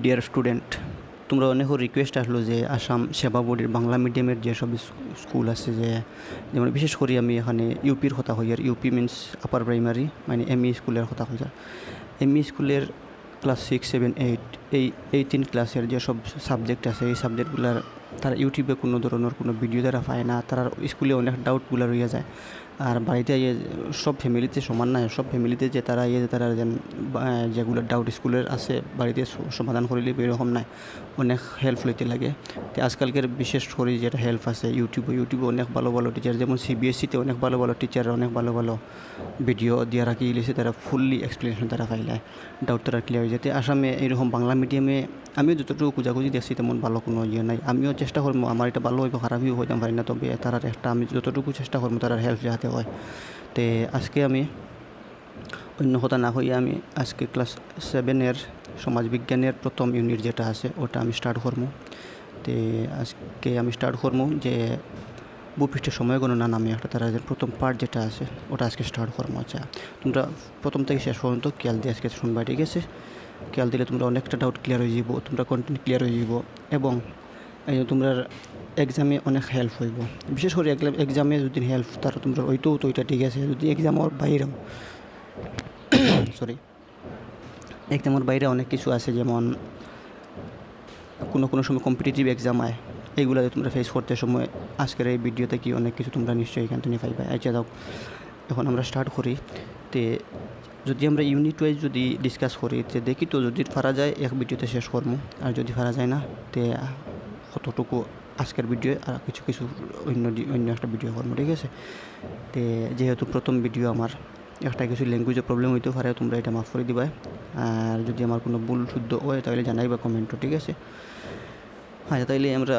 Dear student, তোমরা অনেক request আসলো যে আসাম সেবা বোর্ডের বাংলা মিডিয়ামের যেসব স্কুল আছে, যে যেমন বিশেষ করে আমি এখানে ইউপির কথা হই, আর ইউপি মিনস আপার প্রাইমারি, মানে এমই স্কুলের কথা হই। আর এমই স্কুলের ক্লাস 6, 7, 8 এই 3 ক্লাসের যেসব সাবজেক্ট আছে, এই সাবজেক্টগুলার তারা ইউটিউবে কোনো ধরনের কোনো ভিডিও তারা পায় না, তারা স্কুলে অনেক ডাউটগুলো রয়ে যায়। আর বাড়িতে সব ফ্যামিলিতে সমান না, সব ফ্যামিলিতে যে তারা তারা যেন যেগুলো ডাউট স্কুলের আছে বাড়িতে সমাধান করে লিবে এরকম নাই, অনেক হেল্প লইতে লাগে। তো আজকালকের বিশেষ করে যেটা হেল্প আছে ইউটিউবে অনেক ভালো ভালো টিচার, যেমন সিবিএসসিতে অনেক ভালো ভালো টিচার, অনেক ভালো ভালো ভিডিও দিয়ে রাখি লিখে তারা ফুললি এক্সপ্লেনেশন তারা পাইলায়, ডাউট তারা ক্লিয়ার হয়ে যেতে। আসামে এরকম বাংলা মিডিয়ামে আমিও যতটুকু খোঁজাখুঁজি দেখছি তেমন ভালো কোনো ইয়ে নাই। আমিও চেষ্টা করবো, আমার এটা ভালো হইব খারাপও হইতাম পারি না, তবে তারার একটা আমি যতটুকু চেষ্টা করবো তারার হেল্প যাতে হয়। তো আজকে আমি অন্য কথা না হইয়া আমি আজকে ক্লাস 7-এর সমাজবিজ্ঞানের প্রথম ইউনিট যেটা আছে ওটা আমি স্টার্ট করবো। তো আজকে আমি স্টার্ট করবো যে ভূপৃষ্ঠের সময় গণনা নামে একটা তারা যে প্রথম পার্ট যেটা আছে ওটা আজকে স্টার্ট করবো। আচ্ছা, তোমরা প্রথম থেকে শেষ পর্যন্ত খেয়াল দিয়ে আজকে শুনবা, ঠিক আছে? খেয়াল দিলে তোমরা অনেকটা ডাউট ক্লিয়ার হয়ে যাব, তোমরা কন্টেন্ট ক্লিয়ার হয়ে যাব, এবং এই তোমরা এক্সামে অনেক হেল্প হইব। বিশেষ করে এক্সামে যদি হেল্প তারা তোমরা ওইটাও তো ওইটা ঠিক আছে, যদি এক্সামের বাইরেও সরি এক্সামের বাইরে অনেক কিছু আছে, যেমন কোনো সময় কম্পিটিটিভ এক্সাম হয়, এইগুলোতে তোমরা ফেস করতে সময় আজকের এই ভিডিওতে কি অনেক কিছু তোমরা নিশ্চয়ই এখান থেকে পাইবা। আচ্ছা দাও, এখন আমরা স্টার্ট করি। তে যদি আমরা ইউনিট ওয়াইজ যদি ডিসকাস করি, তো দেখি তো যদি পারা যায় এক ভিডিওতে শেষ করবো, আর যদি পারা যায় না তে কতটুকু আজকের ভিডিও আর কিছু অন্য একটা ভিডিও করবো, ঠিক আছে? তে যেহেতু প্রথম ভিডিও আমার, একটা কিছু ল্যাঙ্গুয়েজের প্রবলেম হইতে পারে, তোমরা এটা মাফ করে দিবা। আর যদি আমার কোনো ভুল শুদ্ধ হয় তাহলে জানাইবা কমেন্টও, ঠিক আছে? হ্যাঁ, তাইলে আমরা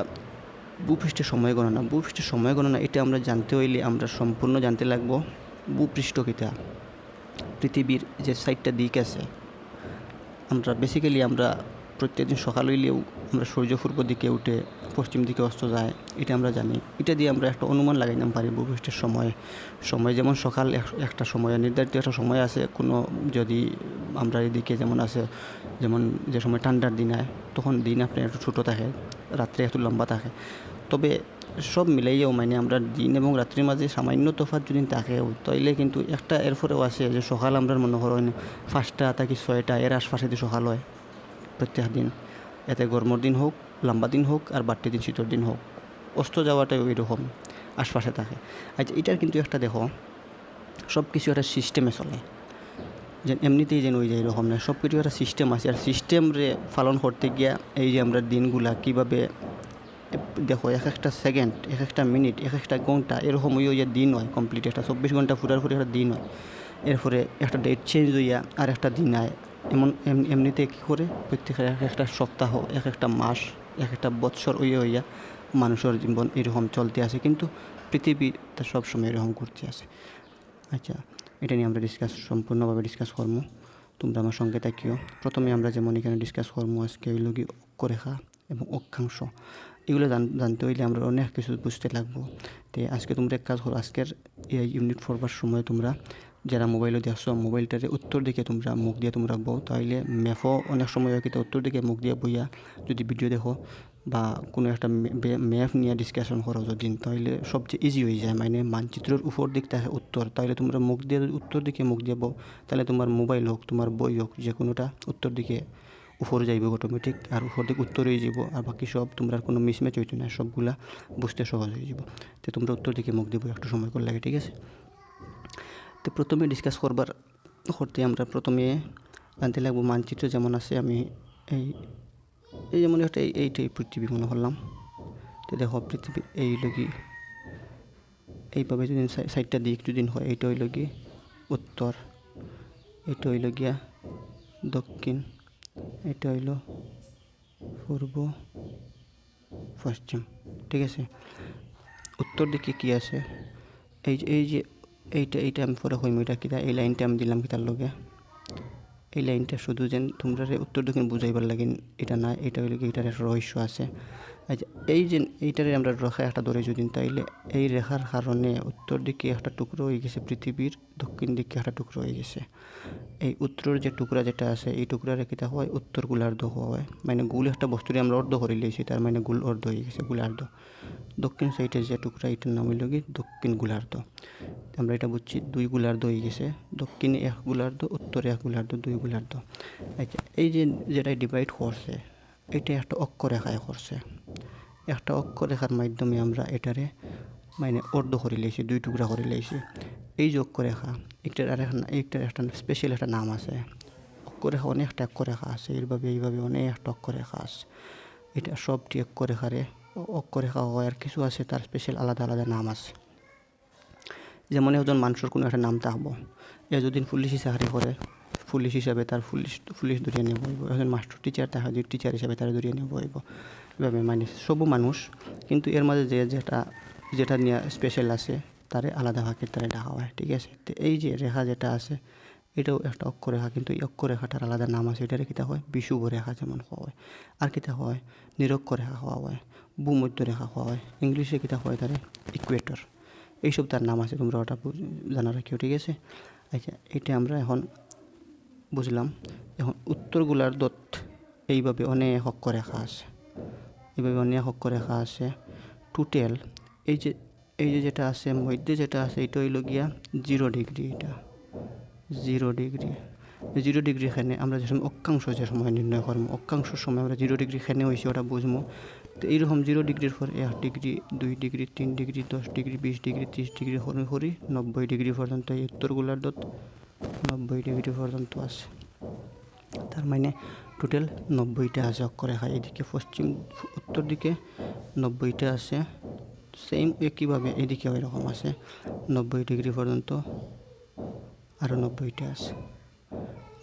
ভূপৃষ্ঠের সময় গণনা এটা আমরা জানতে হইলে আমরা সম্পূর্ণ জানতে লাগবো ভূপৃষ্ঠ কিতা, পৃথিবীর যে 4টা দিক আছে। আমরা বেসিক্যালি আমরা প্রত্যেকদিন সকাল হইলেও আমরা সূর্য পূর্ব দিকে উঠে পশ্চিম দিকে অস্ত যায়, এটা আমরা জানি। এটা দিয়ে আমরা একটা অনুমান লাগাইলাম পারি ভূপৃষ্ঠের সময় যেমন সকাল একটা সময় নির্ধারিত একটা সময় আছে, কোনো যদি আমরা এদিকে যেমন আছে, যেমন যে সময় ঠান্ডার দিন হয় তখন দিন আপনার একটু ছোটো থাকে, রাত্রে একটু লম্বা থাকে। তবে সব মিলাইয়াও মানে আমরা দিন এবং রাত্রির মাঝে সামান্য তফাৎ যদি থাকেও তাইলে কিন্তু একটা এরপরেও আছে যে সকাল আমরা মনে করেন 5টা থাকি 6টা এর আশপাশে দিয়ে সকাল হয় প্রত্যেক দিন, এতে গরমের দিন হোক, লম্বা দিন হোক, আর বাড়তি দিন শীতের দিন হোক, অস্ত যাওয়াটাও এরকম আশপাশে থাকে। আচ্ছা, এটার কিন্তু একটা দেখো সব কিছু একটা সিস্টেমে চলে, যে এমনিতেই যেন ওই যে এরকম না, সব কিছু একটা সিস্টেম আছে। আর সিস্টেমরে পালন করতে গিয়া এই যে আমরা দিনগুলা কীভাবে দেখো, এক একটা সেকেন্ড, এক একটা মিনিট, এক একটা ঘন্টা এরকম ওই যে দিন হয় কমপ্লিট, একটা 24 ঘন্টা ফুটার ফুটে একটা দিন হয়। এরপরে একটা ডেট চেঞ্জ হইয়া আর একটা দিন আয়, এমনিতে কী করে প্রত্যেকের এক একটা সপ্তাহ, এক একটা মাস, এক একটা বৎসর হইয়া মানুষের জীবন এরকম চলতে আসে, কিন্তু পৃথিবীটা সবসময় এরকম ঘুরতে আসে। আচ্ছা, এটা নিয়ে আমরা সম্পূর্ণভাবে ডিসকাস করবো, তোমরা আমার সঙ্গে থাকিও। প্রথমে আমরা যেমন এখানে ডিসকাস করবো আজকে হইল কি অক্ষরেখা এবং অক্ষাংশ, এগুলো জানতে হইলে আমরা অনেক কিছু বুঝতে লাগবো। তো আজকে তোমরা এক কাজ করো, আজকের এই ইউনিট পড়বার সময় তোমরা যারা মোবাইলে দেখছো মোবাইলটারে উত্তর দিকে তোমরা মুখ দিয়ে তোমরা রাখবো, তাহলে ম্যাপও অনেক সময় হয় কিন্তু উত্তর দিকে মুখ দিয়ে বইয়া যদি ভিডিও দেখো বা কোনো একটা ম্যাপ নিয়ে ডিসকাশন করো যদি, তাহলে সবচেয়ে ইজি হয়ে যায়। মানে মানচিত্রের উপর দিক থাকে উত্তর, তাহলে তোমরা মুখ দিয়ে উত্তর দিকে মুখ দিয়ে তাহলে তোমার মোবাইল হোক তোমার বই হোক যে কোনোটা উত্তর দিকে উপরে যাইব অটোমেটিক, আর উপর দিকে উত্তর হয়ে যাব, আর বাকি সব তোমরা কোনো মিসম্যাচ হইতো না, সবগুলা বুঝতে সহজ হয়ে যাব। তো তোমরা উত্তর দিকে মুখ দিব একটু সময় করে লাগে, ঠিক আছে? তো প্রথমে ডিসকাস করতে আমরা প্রথমে জানতে লাগবো মানচিত্র যেমন আছে। আমি এই যেমন একটা এইটাই পৃথিবী মনে করলাম। তো দেখো পৃথিবীর এই লগি এইভাবে যদি 4টা দিক যদি হয়, এইটা হইল গিয়ে উত্তর, এটা হইল গিয়া দক্ষিণ, এটা হইল পূর্ব, পশ্চিম, ঠিক আছে? উত্তর দিকে কি আছে, এই যে এইটা আমি পরে হইম, এটা কিতা এই লাইনটা আমি দিলাম কিতার লগে, এই লাইনটা শুধু যেন তোমরা উত্তর দক্ষিণ বুঝাইবার লাগিন, এটা না, এটা হইলে কি এটার একটা রহস্য আছে। আচ্ছা, এই যে এইটারে আমরা রেখা একটা ধরে যদি তাইলে এই রেখার কারণে উত্তর দিকে একটা টুকরো হয়ে গেছে পৃথিবীর, দক্ষিণ দিকে একটা টুকরো হয়ে গেছে। এই উত্তরের যে টুকরা যেটা আছে এই টুকরারে কিতা হয় উত্তর গোলার্ধ হয়, মানে গোল একটা বস্তুরে আমরা অর্ধ করে লিয়েছি, তার মানে গোল অর্ধ হয়ে গেছে গোলার্ধ। দক্ষিণ সাইডের যে টুকরা এটার নাম হইল কি দক্ষিণ গোলার্ধ। আমরা এটা বুঝছি 2 গোলার্ধ হয়ে গেছে, দক্ষিণে 1 গোলার্ধ, উত্তরে 1 গোলার্ধ, 2 গোলার্ধ। আচ্ছা, এই যে যেটা ডিভাইড করছে এটা একটা অক্ষরেখায় করছে, একটা অক্ষরেখার মাধ্যমে আমরা এটারে মানে অর্ধ করে লিয়েছি, 2 টুকরা করে লিয়েছি। এই যে অক্ষরেখা এটার এইটার একটা স্পেশাল একটা নাম আছে। অক্ষরেখা অনেকটা অক্ষরেখা আছে, এইভাবে অনেকটা অক্ষরেখা আছে। এটা সবটি অক্ষরেখা হয়, আর কিছু আছে তার স্পেশাল আলাদা আলাদা নাম আছে। যেমন একজন মানুষের কোনো একটা নাম থাকবো, এ যদি পুলিশ চাকরি করে পুলিশ হিসাবে তার পুলিশ ধরিয়ে নিয়ে বইব, একজন মাস্টার টিচার তার টিচার হিসাবে তারা ধরিয়ে নিয়ে বইব। এভাবে মানে সবু মানুষ, কিন্তু এর মাঝে যেটা নিয়ে স্পেশাল আছে তারে আলাদা ভাগে তারা ডাকা হয়, ঠিক আছে। তো এই যে রেখা যেটা আছে এটাও একটা অক্ষরেখা, কিন্তু এই অক্ষরেখাটার আলাদা নাম আছে। এটারে কিতা হয় বিষুব রেখা যেমন হওয়া হয়, আর কিতা হয় নিরক্ষরেখা হওয়া হয়, ভূমধ্য রেখা হওয়া হয়, ইংলিশে কিতা হয় তারে ইকুয়েটর। এইসব তার নাম আছে, তোমরা ওটা জানা রাখিও, ঠিক আছে। আচ্ছা, এটা আমরা এখন বুঝলাম। এখন উত্তর গোলার্ধত এইভাবে অনেক অক্ষরেখা আছে, এইভাবে অনেক অক্ষরেখা আছে। টোটাল এই যে যেটা আছে মধ্যে যেটা আছে এটা হইল গিয়া 0 ডিগ্রি। এটা 0 ডিগ্রি এখানে আমরা যে সময় অক্ষাংশ যে সময় নির্ণয় করবো, অক্ষাংশের সময় আমরা 0 ডিগ্রি এখানে হয়েছে ওটা বুঝবো। তো এইরকম 0 ডিগ্রির পর 1 degree, 2 degree, 3 degree, 10 degree, 20 degree, 30 degree Hari 90 degree পর্যন্ত এই উত্তর গোলার্ধত 90 ডিগ্রি পর্যন্ত আছে। তার মানে টোটাল 90টা আছে অক্ষরেখা। এদিকে উত্তর দিকে 90টা আছে, সেম একইভাবে এদিকে ওইরকম আছে 90 ডিগ্রি পর্যন্ত আরও 90টা আছে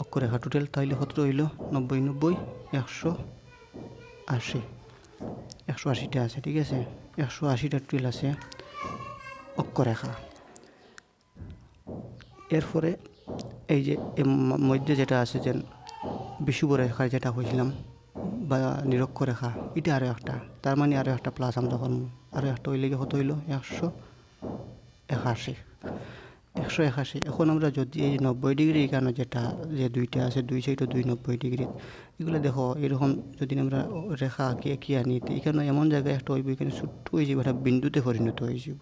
অক্ষরেখা টোটাল। তাইলে কত হইল 90 90 180, 180টা আছে, ঠিক আছে। 180টা টোটাল আছে অক্ষরেখা। এরপরে এই যে মধ্যে যেটা আছে যে বিষুব রেখা যেটা হয়েছিলাম বা নিরক্ষরেখা, এটা আরও একটা, তার মানে আরও একটা প্লাস আমরা করবো, আরও একটা হইলে কত হইল 181। এখন আমরা যদি এই 90 ডিগ্রি এখানে যেটা যে দুইটা আছে দুই সাইডও 90 ডিগ্রি, এগুলো দেখো এরকম যদি আমরা রেখা আঁকি আনি, এখানে এমন জায়গায় একটা হইব এখানে ছোট্ট হয়ে যাব, একটা বিন্দুতে পরিণত হয়ে যাব।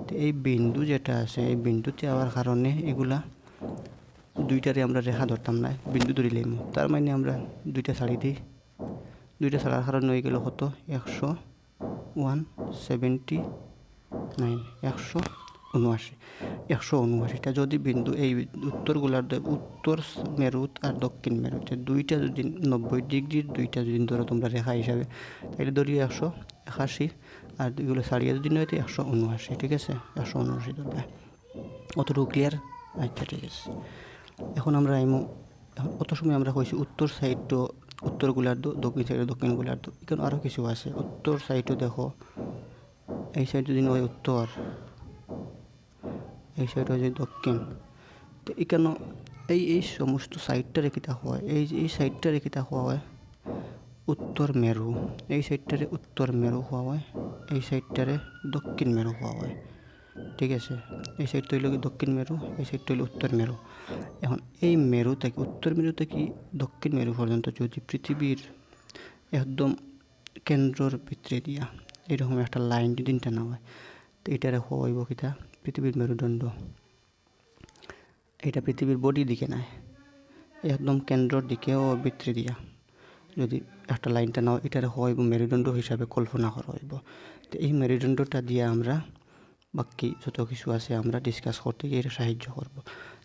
তো এই বিন্দু যেটা আছে এই বিন্দুতে হওয়ার কারণে এগুলা দুইটারে আমরা রেখা ধরতাম না, বিন্দু ধরিলাম। তার মানে আমরা দুইটা ছাড়ি দিই, দুইটা ছাড়ার কারণে হয়ে গেল কত 179, 179টা যদি বিন্দু এই উত্তর গোলার্ধ উত্তর মেরুত আর দক্ষিণ মেরুতে দুইটা যদি 90 ডিগ্রির দুইটা যদি ধরো তোমরা রেখা হিসাবে, তাহলে ধরি 181, আর এগুলো ছাড়িয়ে যদি নয় 179, ঠিক আছে। 179 ধরবে, অতটুকু ক্লিয়ার? আচ্ছা, ঠিক আছে। এখন আমরা অত সময় আমরা কইছি উত্তর সাইডও উত্তর গোলার্ধ, দক্ষিণ সাইডে দক্ষিণ গোলার্ধ। এখানে আরও কিছু আছে, উত্তর সাইডও দেখো, এই সাইড যদি নয় উত্তর, এই সাইড হচ্ছে দক্ষিণ। তো এখানে এই সমস্ত সাইডটা রেখে থাকা হয়, এই সাইডটা রেখে থাকা হয় উত্তর মেরু, এই সাইডটারে উত্তর মেরু হওয়া হয়, এই সাইডটারে দক্ষিণ মেরু হওয়া হয়, ঠিক আছে। এই সাইডটা হইল দক্ষিণ মেরু, এই সাইডটা হইল উত্তর মেরু। এখন এই মেরু থেকে উত্তর মেরু থেকে দক্ষিণ মেরু পর্যন্ত যদি পৃথিবীর একদম কেন্দ্রর ভিতরে দিয়া এরকম একটা লাইন যদি টানা হয়, তো এটারে হইব কিটা পৃথিবীর মেরুদণ্ড। এটা পৃথিবীর বডির দিকে নাই, একদম কেন্দ্রর দিকেও ভিতরে দিয়া যদি একটা লাইন টানা হয়, এটারে হইব মেরুদণ্ড হিসাবে কল্পনা করা হইব। তো এই মেরুদণ্ডটা দিয়ে আমরা বাকি যত কিছু আছে আমরা ডিসকাস করতে গিয়ে এটা সাহায্য করব।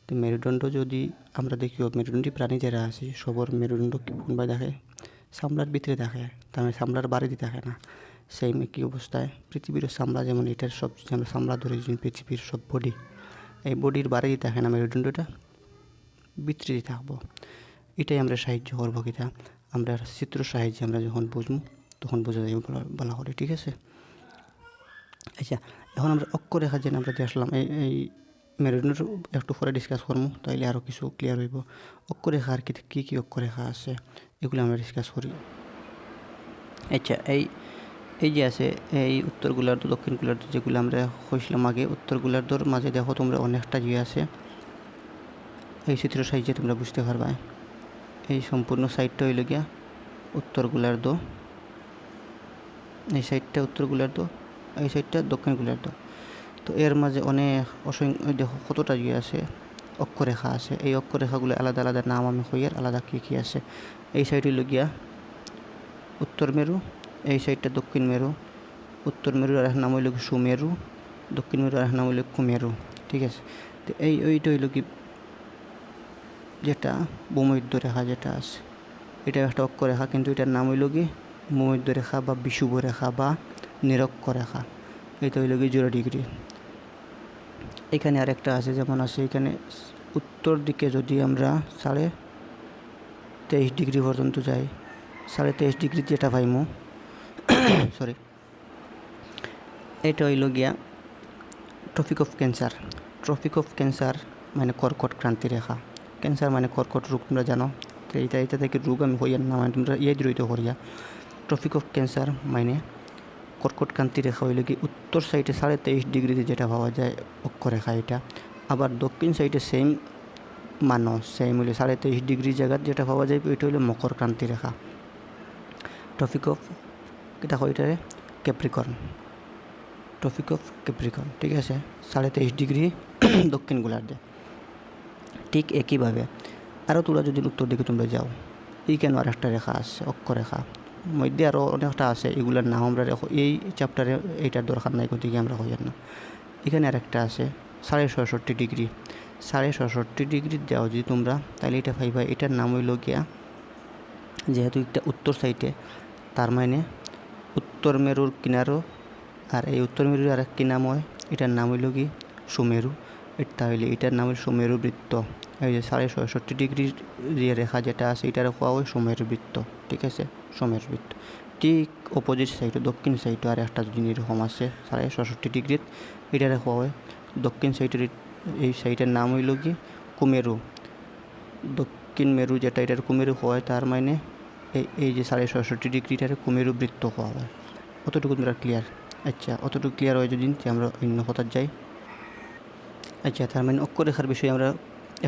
তো মেরুদণ্ড যদি আমরা দেখি, মেরুদণ্ডী প্রাণী যারা আছে সবর মেরুদণ্ড কোনবা দেখে চামড়ার ভিতরে দেখে, তার মানে চামড়ার বাড়িতে দেখে না। সেম একই অবস্থায় পৃথিবীর চামড়া, যেমন এটার সব আমরা চামড়া ধরে পৃথিবীর সব বডি, এই বডির বাড়িতে থাকে না, মেরুদণ্ডটা ভিতরে থাকবো। এটাই আমরা সাহায্য করবো কিটা আমরা চিত্র সাহায্যে আমরা যখন বুঝবো তখন বোঝা যাবে বলা করে, ঠিক আছে। আচ্ছা, এখন আমরা অক্ষরেখা যেন আমরা দেখলাম, এই মেরুদণ্ড একটু পরে ডিসকাস করবো, তাইলে আরও কিছু ক্লিয়ার হইব। অক্ষরেখা আর কী কী অক্ষরেখা আছে এগুলো আমরা ডিসকাস করি। আচ্ছা, এই এই যে আছে এই উত্তর গোলার্ধ দক্ষিণ গোলার্ধ যেগুলো আমরা কইছিলাম আগে, উত্তর গোলার্ধর মাঝে দেখো তোমরা অনেকটা ইয়ে আছে, এই চিত্র সাহায্যে তোমরা বুঝতে পারবা। এই সম্পূর্ণ সাইডটা হইল গিয়া উত্তর গোলার্ধ, এই সাইডটা উত্তর গোলার্ধ, এই সাইডটা দক্ষিণ গোলার্ধ। তো এর মাঝে অনেক অসংখ্য দেখো কতটা ইয়ে আছে, অক্ষরেখা আছে। এই অক্ষরেখাগুলো আলাদা আলাদা নাম আমি কইয়ার আলাদা কী কী আছে। এই সাইড হইল গিয়া উত্তর মেরু, এই সাইডটা দক্ষিণ মেরু। উত্তর মেরুর আর নাম হইল সুমেরু, দক্ষিণ মেরুর আর নাম হইল কুমেরু। ঠিক আছে, তো এইটা হইল কি যেটা ভূমধ্যরেখা যেটা আছে, এটা একটা অক্ষরেখা, কিন্তু এটার নাম হইল কি ভূমধ্যরেখা বা বিষুবরেখা বা নিরক্ষরেখা। এটা হইল কি 0 ডিগ্রি। এখানে আরেকটা আছে, যেমন আছে এখানে উত্তর দিকে যদি আমরা 23.5 ডিগ্রি পর্যন্ত যাই, 23.5 ডিগ্রি যেটা পাইমু সরি, এটা হইল গিয়া Tropic of Cancer. Tropic of Cancer মানে কর্কট ক্রান্তি রেখা। ক্যান্সার মানে কর্কট রোগ, তোমরা জানো। তো এইটা থেকে রোগ আমি হইয়ার না, মানে তোমরা দ্রুত করিয়া। ট্রপিক অফ ক্যান্সার মানে কর্কট ক্রান্তি রেখা হইল কি উত্তর সাইডে 23.5 ডিগ্রিতে যেটা পাওয়া যায় অক্ষরেখা এটা। আবার দক্ষিণ সাইডে সেম সেম হইলে 23.5 ডিগ্রি জায়গার যেটা পাওয়া যায় ওইটা হইলো মকর ক্রান্তি রেখা। ট্রপিক অফ এটা হয় এটারে ক্যাপ্রিকর্ন, ট্রপিক অফ ক্যাপ্রিকর্ন। ঠিক আছে, 23.5 ডিগ্রি দক্ষিণ গোলার্ধে। ঠিক একইভাবে আরও তোমরা যদি উত্তর দিকে তোমরা যাও, এই কেন আর একটা রেখা আছে অক্ষরেখা, মধ্যে আরও অনেকটা আছে, এগুলোর নাম আমরা এই চ্যাপ্টারে এইটার দরকার নাই, গতিকে আমরা হইয়ার না। এখানে আরেকটা আছে 66.5 ডিগ্রি। 66.5 ডিগ্রি যাও যদি তোমরা, তাহলে এটা পাইবা, এটার নাম হইল গিয়া, যেহেতু এটা উত্তর সাইডে, তার মানে উত্তর মেরুর কিনারও, আর এই উত্তর মেরুর আর একটি নাম হয়, এটার নাম হইল কি সুমেরু। তাহলে এটার নাম হল সুমেরু বৃত্ত। এই যে 66.5 ডিগ্রির যে রেখা যেটা আছে এটার হওয়া হয় সুমেরু বৃত্ত। ঠিক আছে, সুমেরু বৃত্ত। ঠিক অপোজিট সাইডে দক্ষিণ সাইডে আর একটা জিনিস এরকম আছে 66.5 ডিগ্রির, এটার হওয়া হয় দক্ষিণ সাইডের, এই সাইডের নাম হইল কি কুমেরু। দক্ষিণ মেরু যেটা এটার কুমেরু হয়, তার মানে এই যে 66.5 ডিগ্রিটার কুমেরু বৃত্ত হওয়া হয়। অতটুকু তোমরা ক্লিয়ার? আচ্ছা, অতটুকু ক্লিয়ার হয় যদি আমরা অন্য কথা যাই। আচ্ছা, তার মানে অক্ষরেখার বিষয়ে আমরা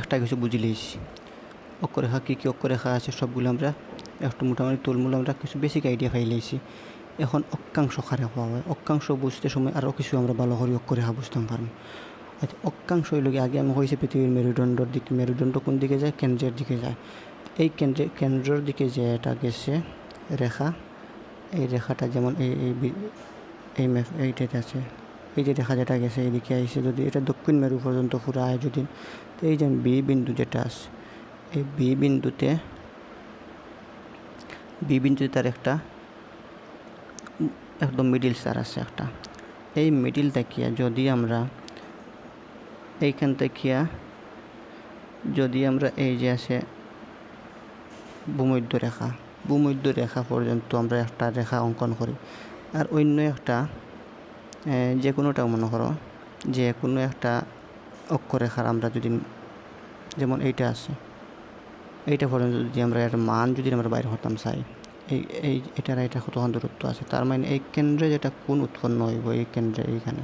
একটা কিছু বুঝে লিয়েছি। অক্ষরেখা কী কী অক্ষরেখা আছে সবগুলো আমরা একটু মোটামুটি তুলমূল আমরা কিছু বেসিক আইডিয়া পাই লিয়েছি। এখন অক্ষাংশ কারে হওয়া হয়, অক্ষাংশ বুঝতে সময় আরও কিছু আমরা ভালো করে অক্ষরেখা বুঝতে পারবো। আচ্ছা, অক্ষাংশ হইল আগে আমি হয়েছে পৃথিবীর মেরুদণ্ডর দিকে, মেরুদণ্ড কোন দিকে যায়, কেন্দ্রের দিকে যায়। এই কেন্দ্রের দিকে যে এটা গেছে রেখা, এই রেখাটা যেমন এইটাতে আছে, এই যে রেখা যেটা গেছে এইদিকে আইসে, যদি এটা দক্ষিণ মেরু পর্যন্ত পুরো আয় যদি, তো এই যে বি বিন্দু যেটা আছে, এই বি বিন্দুতে তার একটা একদম মিডিল স্টার আছে একটা। এই মিডিল দেখিয়া যদি আমরা এইখান থেকে যদি আমরা এই যে আছে ভূমধ্য রেখা পর্যন্ত আমরা একটা রেখা অঙ্কন করি, আর অন্য একটা যে কোনোটাও মনে করো, যে কোনো একটা অক্ষরেখার আমরা যদি, যেমন এইটা আছে, এইটা পর্যন্ত যদি আমরা একটা মান যদি আমরা বাইরে করতাম চাই, এটার এটা কতক্ষণ দূরত্ব আছে, তার মানে এই কেন্দ্রে যেটা কোণ উৎপন্ন হইব, এই কেন্দ্রে এইখানে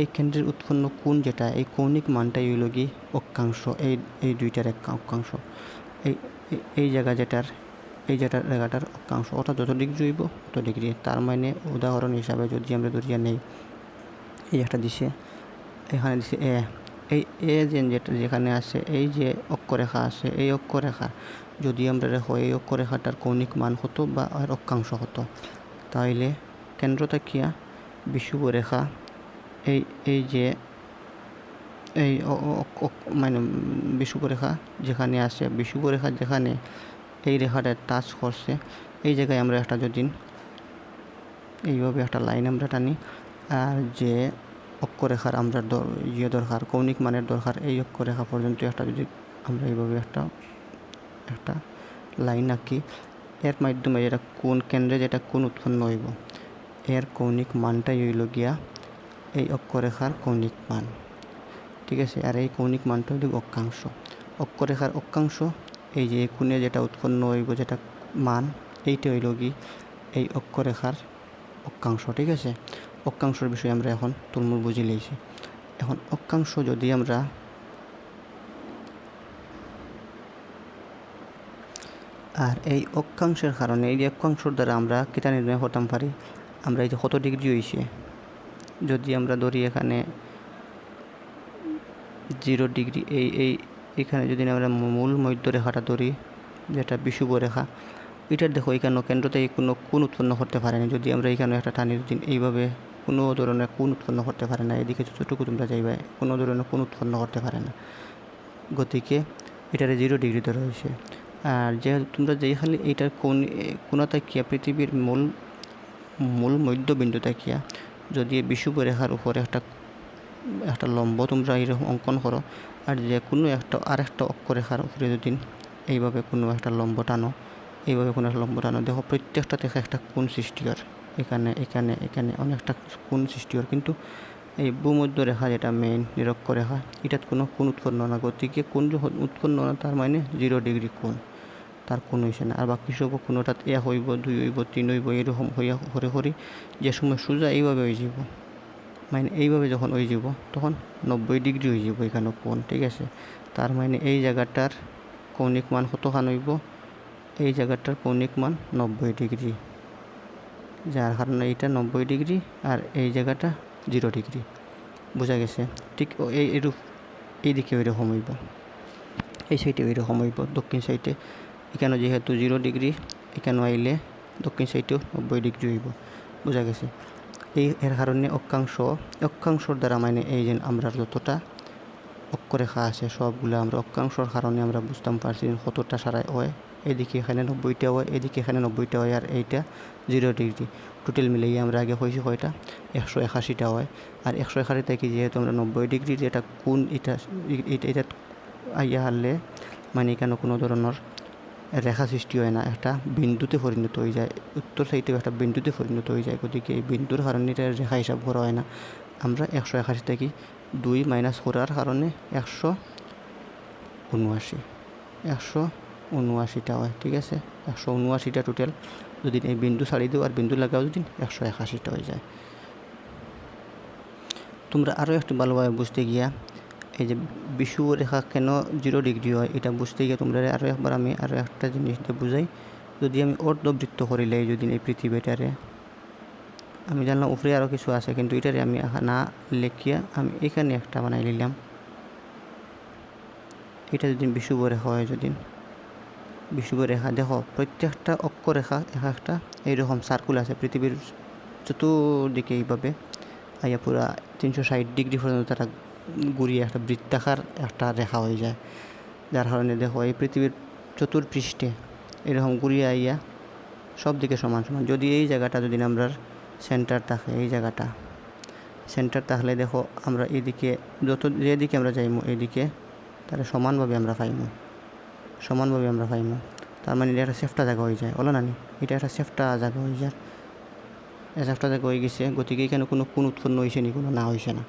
এই কেন্দ্রের উৎপন্ন কোণ যেটা, এই কৌণিক মানটাই হইল কি অক্ষাংশ। এই দুইটার এক অক্ষাংশ, এই জায়গাটার অক্ষাংশ, অর্থাৎ যত ডিগ্রি হইব তত ডিগ্রি। তার মানে উদাহরণ হিসাবে যদি আমরা ধরিয়া নেই, এই একটা দিছে, এখানে দিছে এ যেখানে আছে এই যে অক্ষরেখা আছে, এই অক্ষরেখা যদি আমরা দেখো এই অক্ষরেখাটার কৌণিক মান কত বা আর অক্ষাংশ কত, তাহলে কেন্দ্র থাকিয়া বিষুবরেখা এই যে এই মানে বিষুবরেখা যেখানে আছে, বিষুবরেখা যেখানে এই রেখাটা টাচ করছে, এই জায়গায় আমরা একটা যদি এইভাবে একটা লাইন আমরা টানি, আর যে অক্ষরেখার আমরা দরকার, কৌণিক মানের দরকার, এই অক্ষরেখা পর্যন্ত একটা যদি আমরা এইভাবে একটা লাইন আঁকি, এর মাধ্যমে যেটা কোন কেন্দ্রে যেটা কোন উৎপন্ন হইব, এর কৌণিক মানটাই হইল গিয়া এই অক্ষরেখার কৌণিক মান। ঠিক আছে, আর এই কৌণিক মানটা হইল অক্ষাংশ। অক্ষরেখার অক্ষাংশ এই যে কোণে যেটা উৎপন্ন হইব যেটা মান, এইটা হইল কি এই অক্ষরেখার অক্ষাংশ, ঠিক আছে। অক্ষাংশের বিষয়ে আমরা এখন তুলমূল বুঝে লিয়েছি। এখন অক্ষাংশ যদি আমরা আর এই অক্ষাংশের কারণে এই যে অক্ষাংশের দ্বারা আমরা কেটা নির্ণয় করতাম পারি, আমরা এই যে কত ডিগ্রি হয়েছে, যদি আমরা ধরি এখানে 0 ডিগ্রি, এইখানে যদি আমরা মূল মধ্য রেখাটা ধরি যেটা বিষুব রেখা, এটার দেখো এখানে কেন্দ্রতে কোনো কোণ উৎপন্ন করতে পারে না। যদি আমরা এখানে একটা টানির দিন এইভাবে কোনো ধরনের কোণ উৎপন্ন করতে পারে না, এদিকে যতটুকু তোমরা যাইবে কোনো ধরনের কোণ উৎপন্ন করতে পারে না, গতিকে এটারে 0 ডিগ্রি ধরা হয়েছে। আর যেহেতু তোমরা যেখানে এইটার কোণ তাকিয়া পৃথিবীর মূল মধ্যবিন্দু তাকিয়া যদি বিষুব রেখার উপরে একটা লম্ব তোমরা এরকম অঙ্কন করো, আর যে কোনো আরেকটা অক্ষরেখার উপরে যদি এইভাবে কোনো একটা লম্ব টানো, এইভাবে কোনো একটা লম্ব টানো, দেখো প্রত্যেকটা থেকে একটা কোণ সৃষ্টি হয়, এখানে এখানে এখানে অনেকটা কোণ সৃষ্টি হয়। কিন্তু এই ভূমধ্য রেখা যেটা মেইন নিরক্ষরেখা, এটাত কোনো কোণ উৎপন্ন না, গতিকে কোণ উৎপন্ন না, তার মানে 0 ডিগ্রি কোণ, তার কোণ হয়েছে না। আর বাকি সব কোনোটাত 1 হইব, 2 হইব, 3 হইব, এরকম হইয়া হরে হরে যে সময় সোজা এইভাবে হয়ে যাব, মানে এইভাবে যখন হয়ে যাব তখন 90 ডিগ্রি হয়ে যাব এখানে কোণ, ঠিক আছে। তার মানে এই জায়গাটার কৌণিক মান কতখান হইব, এই জায়গাটার কৌণিক মান 90 ডিগ্রি, যার কারণে এইটা 90 ডিগ্রি আর এই জায়গাটা 0 ডিগ্রি, বোঝা গেছে। ঠিক এইদিকে ওইরকম হইব, এই সাইডে ওইরকম হইব, দক্ষিণ সাইডে এখানে যেহেতু 0 ডিগ্রি, এখানে আইলে দক্ষিণ সাইডেও 90 ডিগ্রি হইব, বোঝা গেছে। এর কারণে অক্ষাংশর দ্বারা মানে এই যে আমরা যতটা অক্ষরেখা আছে সবগুলো আমরা অক্ষাংশর কারণে আমরা বুঝতাম পারছি কতটা সারাই হয়। এদিকে এখানে 90টা হয়, এদিকে এখানে 90টা হয়, আর এইটা 0 ডিগ্রি, টোটাল মিলিয়ে আমরা আগে হয়েছি কয়টা 181টা হয়। আর 181 থেকে যেহেতু আমরা 90 ডিগ্রির যেটা কোণ, এটা আইয়া হারলে মানে এখানে কোনো ধরনের রেখা সৃষ্টি হয় না, একটা বিন্দুতে পরিণত হয়ে যায়, উত্তর সাইডেও একটা বিন্দুতে পরিণত হয়ে যায়, গতিকে এই বিন্দুর কারণে এটা রেখা হিসাব করা হয় না। আমরা 181 থেকে 2 মাইনাস করার কারণে 179টা হয়, ঠিক আছে। 179টা টোটাল, যদি এই বিন্দু ছাড়ি দিও আর বিন্দু লাগাও যদি 181টা হয়ে যায়। তোমরা আরও একটু ভালোভাবে বুঝতে গিয়া এই যে বিষুব রেখা কেন 0 ডিগ্রি হয় এটা বুঝতে গিয়ে তোমরা আমি আরও একটা জিনিস বুঝাই। যদি আমি অর্ধবৃত্ত করিলে যদি এই পৃথিবীটারে, আমি জানলাম উপরে আরও কিছু আছে, কিন্তু এটারে আমি না লেখিয়া আমি এখানে একটা বানাই নিলাম। এটা যদি বিষুব রেখা হয়, যদি বিষুব রেখা দেখো প্রত্যেকটা অক্ষরেখা একটা এইরকম সার্কুল আছে পৃথিবীর চতুর্দিকে, এইভাবে আইয়া পুরা 360 ডিগ্রি পর্যন্ত তারা ঘুরিয়ে একটা বৃত্তাকার একটা রেখা হয়ে যায়, যার কারণে দেখো এই পৃথিবীর চতুর্পৃষ্ঠে এরকম ঘুরিয়ে আইয়া সব দিকে সমান সমান। যদি এই জায়গাটা যদি আমরা সেন্টার থাকে, এই জায়গাটা সেন্টার তাহলে দেখো আমরা এইদিকে যেদিকে আমরা যাইমু এইদিকে তাহলে সমানভাবে আমরা পাইমু, তার মানে এটা একটা সেফটা জায়গা হয়ে যায়, বলো না নি, এটা একটা সেফটা জায়গা হয়ে যায়, সেফটা জায়গা হয়ে গেছে, গতিকে এখানে কোনো কোণ উৎপন্ন হয়েছে নি, কোনো না হয়েছে না,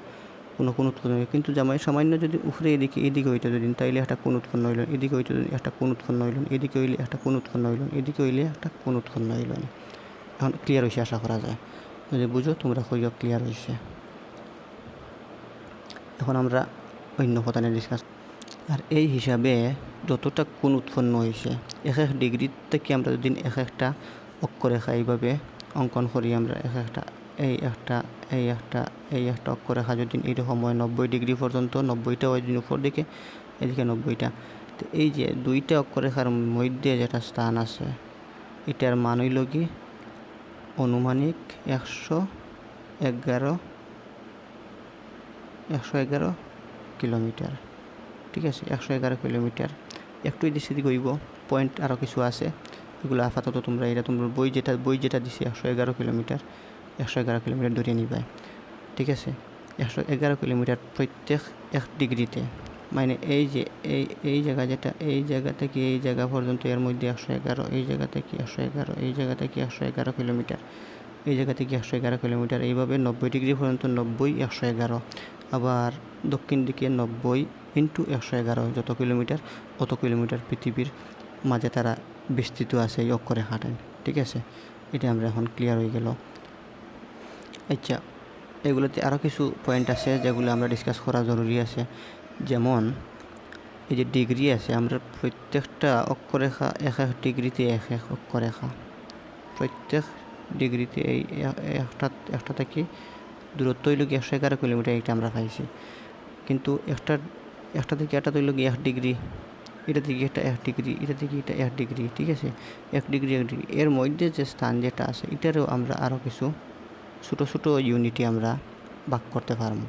কোনো কোণ উৎপন্ন হয়। কিন্তু সামান্য যদি উপরে এদিকে হইতো যদি, তাইলে একটা কোণ উৎপন্ন হইল, এদিকে হইতো যদি একটা কোণ উৎপন্ন হইল, এদিকে হইলে একটা কোণ উৎপন্ন হইল, এদিকে হইলে একটা কোণ উৎপন্ন হইল। এখন ক্লিয়ার হয়েছে আশা করা যায়, যদি বুঝো তোমরা কইও ক্লিয়ার হয়েছে। এখন আমরা অন্য কথা নিয়ে ডিসকাস। আর এই হিসাবে যতটা কোণ উৎপন্ন হয়েছে 1 ডিগ্রি থেকে আমরা যদি একটা অক্ষরেখা এইভাবে অঙ্কন করি, আমরা এই একটা অক্ষরেখা যদি এইরকম হয় 90 ডিগ্রি পর্যন্ত, 90টা হয় যদি উপর দিকে, এদিকে 90টা, তো এই যে 2টা অক্ষরেখার মধ্যে যেটা স্থান আছে এটার মান হইল কি অনুমানিক 111 কিলোমিটার, ঠিক আছে। 111 কিলোমিটার, একটু এদিক সেদিক হইব, পয়েন্ট আরও কিছু আছে, এগুলো আপাতত তোমরা তোমার বই যেটা দিছে 111 কিলোমিটার ধরে নিবাই, ঠিক আছে। 111 কিলোমিটার প্রত্যেক 1 ডিগ্রিতে, মানে এই যে এই জায়গা যেটা এই জায়গা থেকে এই জায়গা পর্যন্ত এর মধ্যে 111, এই জায়গা থেকে 111, এই জায়গা থেকে 111 কিলোমিটার, এই জায়গা থেকে 111 কিলোমিটার, এইভাবে 90 ডিগ্রি পর্যন্ত 90, 111, আবার দক্ষিণ দিকে 90 ইন্টু 111, যত কিলোমিটার অত কিলোমিটার পৃথিবীর মাঝে তারা বিস্তৃত আছে এই অক্ষরেখাটা, ঠিক আছে। এটা আমরা এখন ক্লিয়ার হয়ে গেল। আচ্ছা, এগুলোতে আরও কিছু পয়েন্ট আছে যেগুলো আমরা ডিসকাস করা জরুরি আছে। যেমন এই যে ডিগ্রি আছে, আমরা প্রত্যেকটা অক্ষরেখা এক এক ডিগ্রিতে এক এক অক্ষরেখা, প্রত্যেক ডিগ্রিতে এই একটা থেকে দূরত্ব হইল কি 111 কিলোমিটার, এটা আমরা পাইছি। কিন্তু একটা থেকে একটা হইল কি 1 ডিগ্রি, এটা থেকে এটা 1 ডিগ্রি, এটা থেকে এটা 1 ডিগ্রি, ঠিক আছে? 1 ডিগ্রি 1 ডিগ্রি, এর মধ্যে যে স্থান যেটা আছে এটারও আমরা আরও কিছু ছোটো ছোটো ইউনিটে আমরা ভাগ করতে পারবো।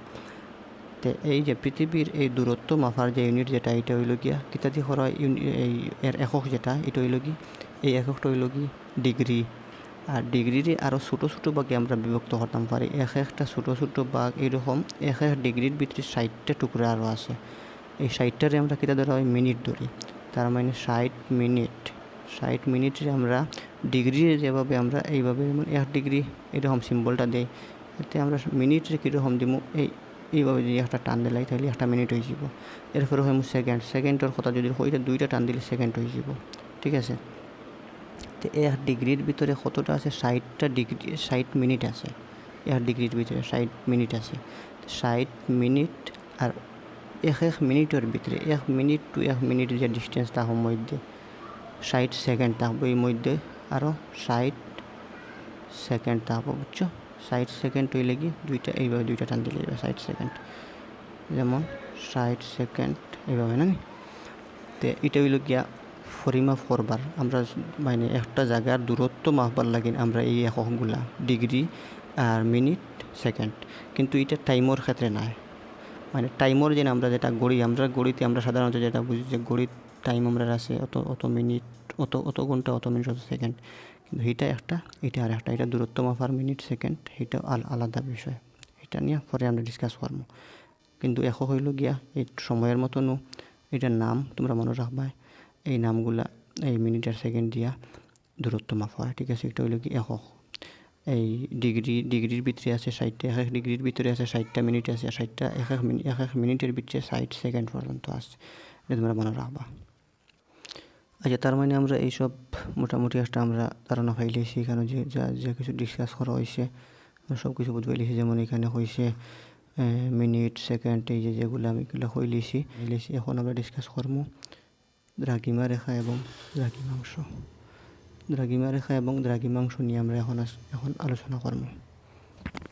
তো এই যে পৃথিবীর এই দূরত্ব মাপার যে ইউনিট যেটা, এটা হইল গিয়া কিতাদি করা এই এর একক যেটা, এটা হইল কি, এই এককটা হইল কি ডিগ্রি। আর ডিগ্রির আরও ছোটো ছোটো ভাগে আমরা বিভক্ত করতাম পারি, একটা ছোটো ছোটো ভাগ এরকম এক ডিগ্রির ভিতরে 60টা টুকরা আরও আছে। এই 60টারে আমরা কিতা ধরা হয়, মিনিট ধরি। তার মানে 60 মিনিটে আমরা ডিগ্রি যেভাবে আমরা এইভাবে যেমন 1 ডিগ্রি এরকম সিম্বলটা দেই, এতে আমরা মিনিটের কীরকম দিব, এইভাবে যদি একটা টান দিলাই তাহলে 1 মিনিট হয়ে যাব। এরপরে হয় সেকেন্ডের কথা যদি হয়, 2টা টান দিলে সেকেন্ড হয়ে যাব, ঠিক আছে? তো 1 ডিগ্রির ভিতরে কতটা আছে, 60টা ডিগ্রি, 60 মিনিট আছে। 1 ডিগ্রির ভিতরে 60 মিনিট আছে। 60 মিনিট আর এক মিনিটের ভিতরে 1 মিনিট টু 1 মিনিট যে ডিস্টেন্স থাকবে মধ্যে 60 সেকেন্ড থাকবে, এই মধ্যে আরও 60 সেকেন্ড থাকবো, বুঝছো? 60 সেকেন্ড হইলে কি এইভাবে 2টা টান দিলে 60 সেকেন্ড, যেমন 60 সেকেন্ড এইভাবে না। তো এটা হইল গিয়া পরিমাপ করবার, আমরা মানে একটা জায়গার দূরত্ব মাপবার লাগে আমরা এই এককগুলা ডিগ্রি আর মিনিট সেকেন্ড। কিন্তু এটা টাইমের ক্ষেত্রে নাই, মানে টাইমের যে আমরা যেটা গড়িতে আমরা সাধারণত যেটা বুঝি যে গড়ির টাইম আমরা আছে অত মিনিট, অত ঘন্টা, অত মিনিট, অত সেকেন্ড। কিন্তু এটা আর একটা, এটা দূরত্ব মাপার মিনিট সেকেন্ড, এটা আলাদা বিষয়। এটা নিয়ে পরে আমরা ডিসকাস করবো। কিন্তু একক হইল গিয়া এই সময়ের মতনও এটার নাম তোমরা মনে রাখবা, এই নামগুলা এই মিনিট আর সেকেন্ড দিয়া দূরত্ব মাপা হয়, ঠিক আছে? এটা হইল কি একক। এই ডিগ্রির ভিতরে আছে 60টা, এক ডিগ্রির ভিতরে আছে 60টা মিনিট আছে, 60টা এক মিনিটের ভিতরে 60 সেকেন্ড পর্যন্ত আছে, এটা তোমরা মনে রাখবা। আচ্ছা, তার মানে আমরা এইসব মোটামুটি একটা আমরা ধারণা পাইলেছি, এখানে যে কিছু ডিসকাস করা হয়েছে সব কিছু বুঝতে পাইলেছি। যেমন এখানে হয়েছে মিনিট সেকেন্ড, এই যেগুলো আমি এগুলো হইলেছি। এখন আমরা ডিসকাস করবো দ্রাঘিমা রেখা এবং দ্রাঘিমাংশ। দ্রাঘিমা রেখা এবং দ্রাঘিমাংশ নিয়ে আমরা এখন আলোচনা করব,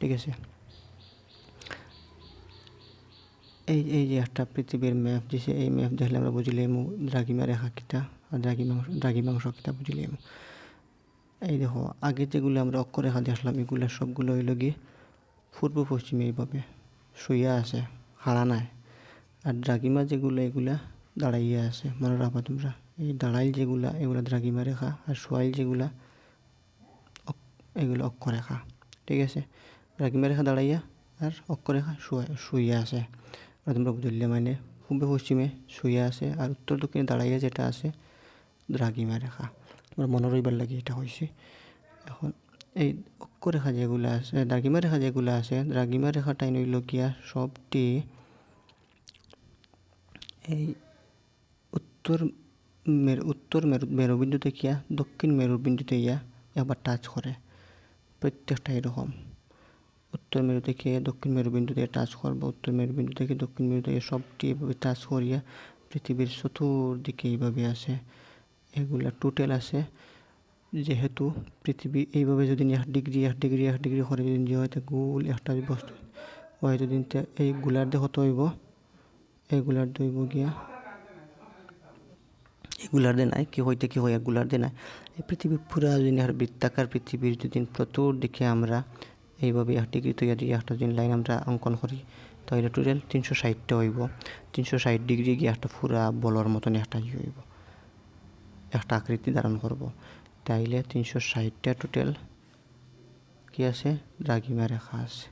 ঠিক আছে? এই যে একটা পৃথিবীর ম্যাপ দিছে, এই ম্যাপ দেখলে আমরা বুঝিলাম দ্রাঘিমা রেখা কিতা আর দ্রাঘিমাংশ কিতা বুঝিলাম। এই দেখো, আগে যেগুলো আমরা অক্ষরেখা দেখলাম এগুলো সবগুলো হইল গিয়ে পূর্ব পশ্চিমে এইভাবে শুইয়া আছে, হারা নাই। আর দ্রাঘিমা যেগুলো এগুলা দাঁড়াইয়া আছে, মনে রাখবা তোমরা। এই দাঁড়াইল যেগুলা এগুলা দ্রাঘিমা রেখা, আর সোয়াইল যেগুলা এগুলো অক্ষরেখা, ঠিক আছে? দ্রাঘিমা রেখা দাঁড়াইয়া আর অক্ষরেখা শুইয়া আছে, তোমরা বুঝলে। মানে পূর্ব পশ্চিমে শুইয়া আছে আর উত্তর দক্ষিণে দাঁড়াইয়া যেটা আছে দ্রাঘিমা রেখা, তোমরা মনে রইবার লাগে এটা হয়েছে। এখন এই অক্ষরেখা যেগুলো আছে, দ্রাঘিমা রেখা যেগুলো আছে, দ্রাঘিমা রেখাটাই নইল গিয়া সবটি এই উত্তর মেরুবিন্দু থেকে দক্ষিণ মেরুবিন্দুতে ইয়া একবার টাচ করে, প্রত্যেকটা এরকম। উত্তর মেরু থেকে দক্ষিণ মেরুবিন্দুতে টাচ করবো, উত্তর মেরুবিন্দু থেকে দক্ষিণ মেরু থেকে সবটি এভাবে টাচ করিয়া পৃথিবীর চতুর্দিকে এইভাবে আছে। এগুলা টোটাল আছে। যেহেতু পৃথিবী এইভাবে যদি 1 ডিগ্রি করে যদি হয়, গোল একটা বস্তু হয় যদি এই গোলার দিয়ে কত হইব, এইগুলার দইব গিয়া এগুলার দিয়ে নাই কি হয় এগুলার দিয়ে নাই। এই পৃথিবী পুরা যদি আর বৃত্তাকার পৃথিবীর যদি চতুর্দিকে আমরা এইভাবে 1 ডিগ্রি তৈরি যদি একটা যদি লাইন আমরা অঙ্কন করি, তাহলে টোটাল 360টা হইব। 360 ডিগ্রি গিয়ে একটা পুরা বলর মতন একটা হইব, একটা আকৃতি ধারণ করব। তাইলে 360টা টোটাল কি আছে, দ্রাঘিমা রেখা আছে।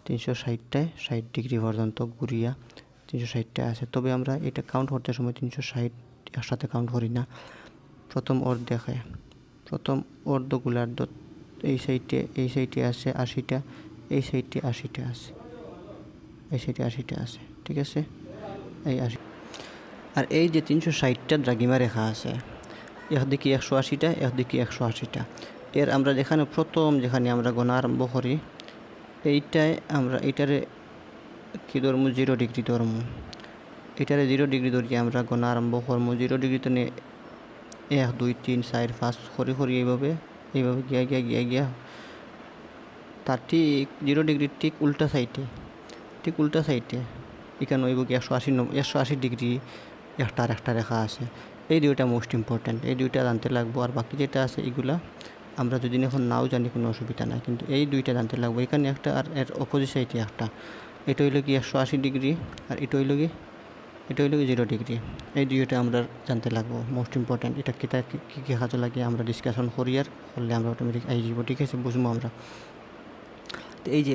360টায় 60 ডিগ্রি পর্যন্ত ঘুরিয়া 360টা আছে। তবে আমরা এটা কাউন্ট করতে সময় 360 একসাথে কাউন্ট করি না। প্রথম অর্ধগুলার এই সাইডে আছে 80টা, এই সাইডে 80টা আছে, এই সাইডে 80টা আছে, ঠিক আছে? এই 80, আর এই যে 360টা দ্রাঘিমা রেখা আছে, একদিকে 180টা, একদিকে 180টা। এর আমরা যেখানে আমরা গোনা আরম্ভ করি, এইটায় আমরা এটারে কি ধরমু 0 ডিগ্রি ধরমু। এটারে 0 ডিগ্রি ধরিয়ে আমরা গণা আরম্ভ করমু। 0 ডিগ্রিতে 1 2 3 4 5 করি এইভাবে গিয়া তার ঠিক 0 ডিগ্রির ঠিক উল্টা সাইডে এখানে হইব কি 180 ডিগ্রি একটা রেখা আছে। এই দুইটা মোস্ট ইম্পর্ট্যান্ট, এই দুইটা জানতে লাগবো। আর বাকি যেটা আছে এগুলা আমরা যদি এখন নাও জানি কোনো অসুবিধা নাই, কিন্তু এই দুইটা জানতে লাগবো। এখানে একটা আর এর অপোজিট সাইডে একটা, এটা হইল কি 180 ডিগ্রি আর এটা হইল কি 0 ডিগ্রি। এই দুইটা আমরা জানতে লাগবো, মোস্ট ইম্পর্ট্যান্ট। এটা কী কী কাজে লাগে আমরা ডিসকাশন করি, আর করলে আমরা অটোমেটিক আই যাব, ঠিক আছে, বুঝবো আমরা। তো এই যে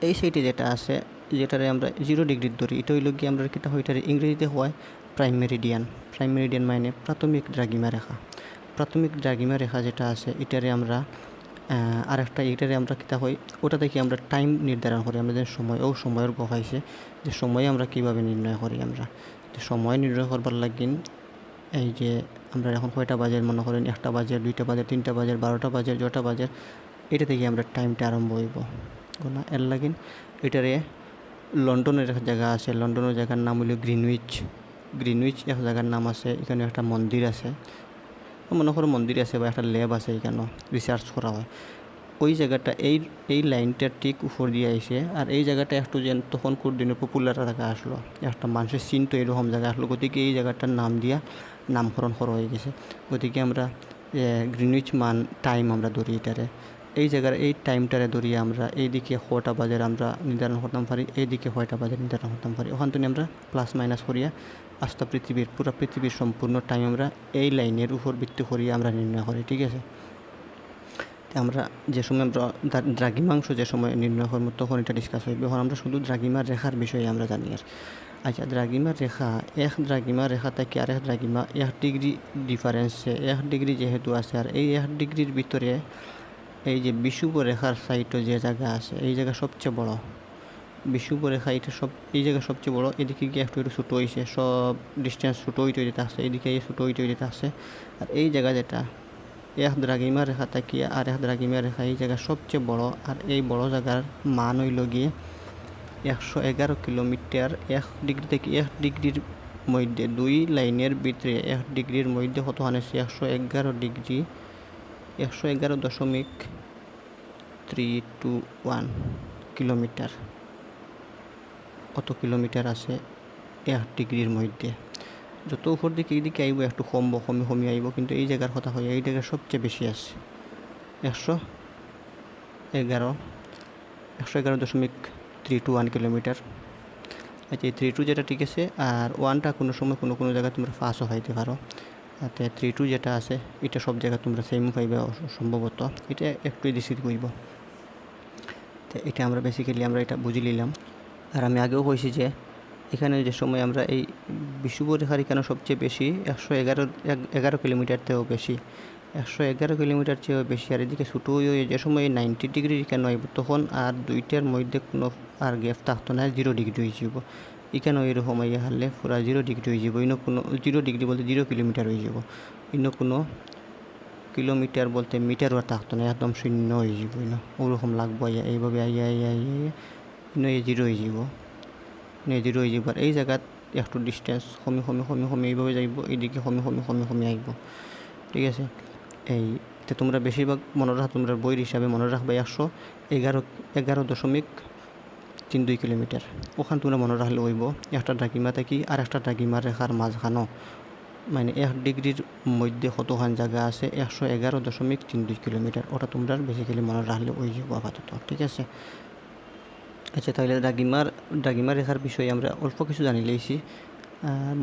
এই সাইডে যেটা আছে, যেটারে আমরা 0 ডিগ্রি ধরি, এটা হইল কি আমরা কিতা হয়, এটারে ইংরেজিতে হয় প্রাইম মেরিডিয়ান মানে প্রাথমিক দ্রাঘিমা রেখা যেটা আছে, এটারে আমরা আরেকটা এটারে আমরা কিতা হয়, ওটা থেকে আমরা টাইম নির্ধারণ করি। আমরা যে সময়ের গফাইছে যে সময় আমরা কীভাবে নির্ণয় করি। আমরা যে সময় নির্ণয় করবার লাগিন এই যে আমরা এখন কয়টা বাজে মনে করেন, 1টা বাজে, 2টা বাজে, 3টা বাজে, 12টা বাজে, 6টা বাজে, এটা থেকে আমরা টাইমটা আরম্ভ হইব না। এর লাগিন এটারে লন্ডনের একটা জায়গা আছে, লন্ডনের জায়গার নাম হইল গ্রিনউইচ এক জায়গার নাম আছে। এখানে একটা মন্দির আছে, মনে করো মন্দির আছে বা একটা ল্যাব আছে, এখানেও রিসার্চ করা হয়। ওই জায়গাটা এই লাইনটার ঠিক উপর দিয়ে আইসে। আর এই জায়গাটা একটু যেন তখন কোন দিনে পপুলার জায়গা আসলো, একটা মানুষের চিনতো এরকম জায়গা আসলো, গতিকে এই জায়গাটার নাম দিয়া নামকরণ করা হয়ে গেছে। গতিকে আমরা গ্রিনউইচ টাইম আমরা ধরি এটারে, এই জায়গার এই টাইমটারে ধরিয়ে আমরা এইদিকে কয়টা বাজে আমরা নির্ধারণ করতাম পারি, এইদিকে কয়টা বাজে নির্ধারণ করতাম পারি। ওখান থেকে আমরা প্লাস মাইনাস করিয়া আস্তা পুরা পৃথিবীর সম্পূর্ণ টাইম আমরা এই লাইনের উপর ভিত্তি করিয়ে আমরা নির্ণয় করি, ঠিক আছে। আমরা যে সময় আমরা দ্রাঘিমাংশ যে সময় নির্ণয় করবো তখন এটা ডিসকাস হইবে। এখন আমরা শুধু দ্রাঘিমার রেখার বিষয়ে আমরা জানি। আর আচ্ছা, দ্রাঘিমার রেখা, এক দ্রাঘিমার রেখা থেকে আরেক দ্রাঘিমা 1 ডিগ্রি ডিফারেন্সে 1 ডিগ্রি যেহেতু আছে, আর এই 1 ডিগ্রির ভিতরে এই যে বিষুব রেখার সাইডও যে জায়গা আছে, এই জায়গা সবচেয়ে বড় বিষুব রেখা, এই জায়গা সবচেয়ে বড়। এদিকে গিয়ে একটু ছোটো হয়েছে, সব ডিস্টেন্স ছোটো হইতে আসছে, এদিকে ছোটো হইতে আসছে। আর এই জায়গা যেটা এক দ্রাঘিমা রেখা তাকিয়ে আর এক দ্রাঘিমা রেখা, এই জায়গা সবচেয়ে বড়। আর এই বড় জায়গার মান হইল গিয়ে 111 কিলোমিটার। 1 ডিগ্রি থেকে 1 ডিগ্রির মধ্যে, দুই লাইনের ভিতরে 1 ডিগ্রির মধ্যে কতখানি 111 ডিগ্রি, 111.321 কিলোমিটার। কত কিলোমিটার আছে 1 ডিগ্রির মধ্যে। যত উপর দিকে এইদিকে আইব একটু কমে আইব, কিন্তু এই জায়গার কথা হয়, এই জায়গার সবচেয়ে বেশি আছে 111.321 কিলোমিটার। আচ্ছা, এই 32 যেটা ঠিক আছে, আর 1টা কোনো সময় কোনো জায়গায় তোমরা ফাঁসও খাইতে পারো। তাতে 32 যেটা আছে এটা সব জায়গায় তোমরা সেম পাইবে সম্ভবত, এটা একটু বেশি কইব। তো এটা আমরা বেসিক্যালি আমরা এটা বুঝে নিলাম। আর আমি আগেও কইছি যে এখানে যে সময় আমরা এই বিষুব রেখার এখানে সবচেয়ে বেশি 111 কিলোমিটার থেকেও বেশি, 111 কিলোমিটার চেয়েও বেশি। আর এদিকে ছোটো যে সময় 90 ডিগ্রি এখানে আইব, তখন আর দুইটার মধ্যে কোনো আর গ্যাপ থাকতো না, 0 ডিগ্রি হয়ে যাব। এখানে এরকম আইয়া হারলে পুরা 0 ডিগ্রি হয়ে যাব। ইনো কোনো 0 ডিগ্রি বলতে 0 কিলোমিটার হয়ে যাব। ইনো কোনো কিলোমিটার বলতে মিটারও থাকতো না, একদম শূন্য হয়ে যাব। ইনো ওরকম লাগবো আইয়া এইভাবে আইয়া ইনো 0 হয়ে যাব, জিরো হয়ে যাব। আর এই জায়গাত একটু ডিস্টেন্স কমে এইভাবে যাইব, এইদিকে কমে আইব, ঠিক আছে। এইতে তোমরা বেশিরভাগ তোমরা বইয়ের হিসাবে মনে রাখবে 111.32 কিলোমিটার। ওখান তোমরা মনে রাখলে হইব একটা দ্রাঘিমা থেকে আর একটা দ্রাঘিমার রেখার মাঝখানো, মানে 1 ডিগ্রির মধ্যে কতখান জায়গা আছে 111.32 কিলোমিটার। ওটা তোমরা বেসিক্যালি মনে রাখলে হয়ে যাব আপাতত, ঠিক আছে। আচ্ছা, তাহলে দ্রাঘিমা রেখার বিষয়ে আমরা অল্প কিছু জানি লইছি।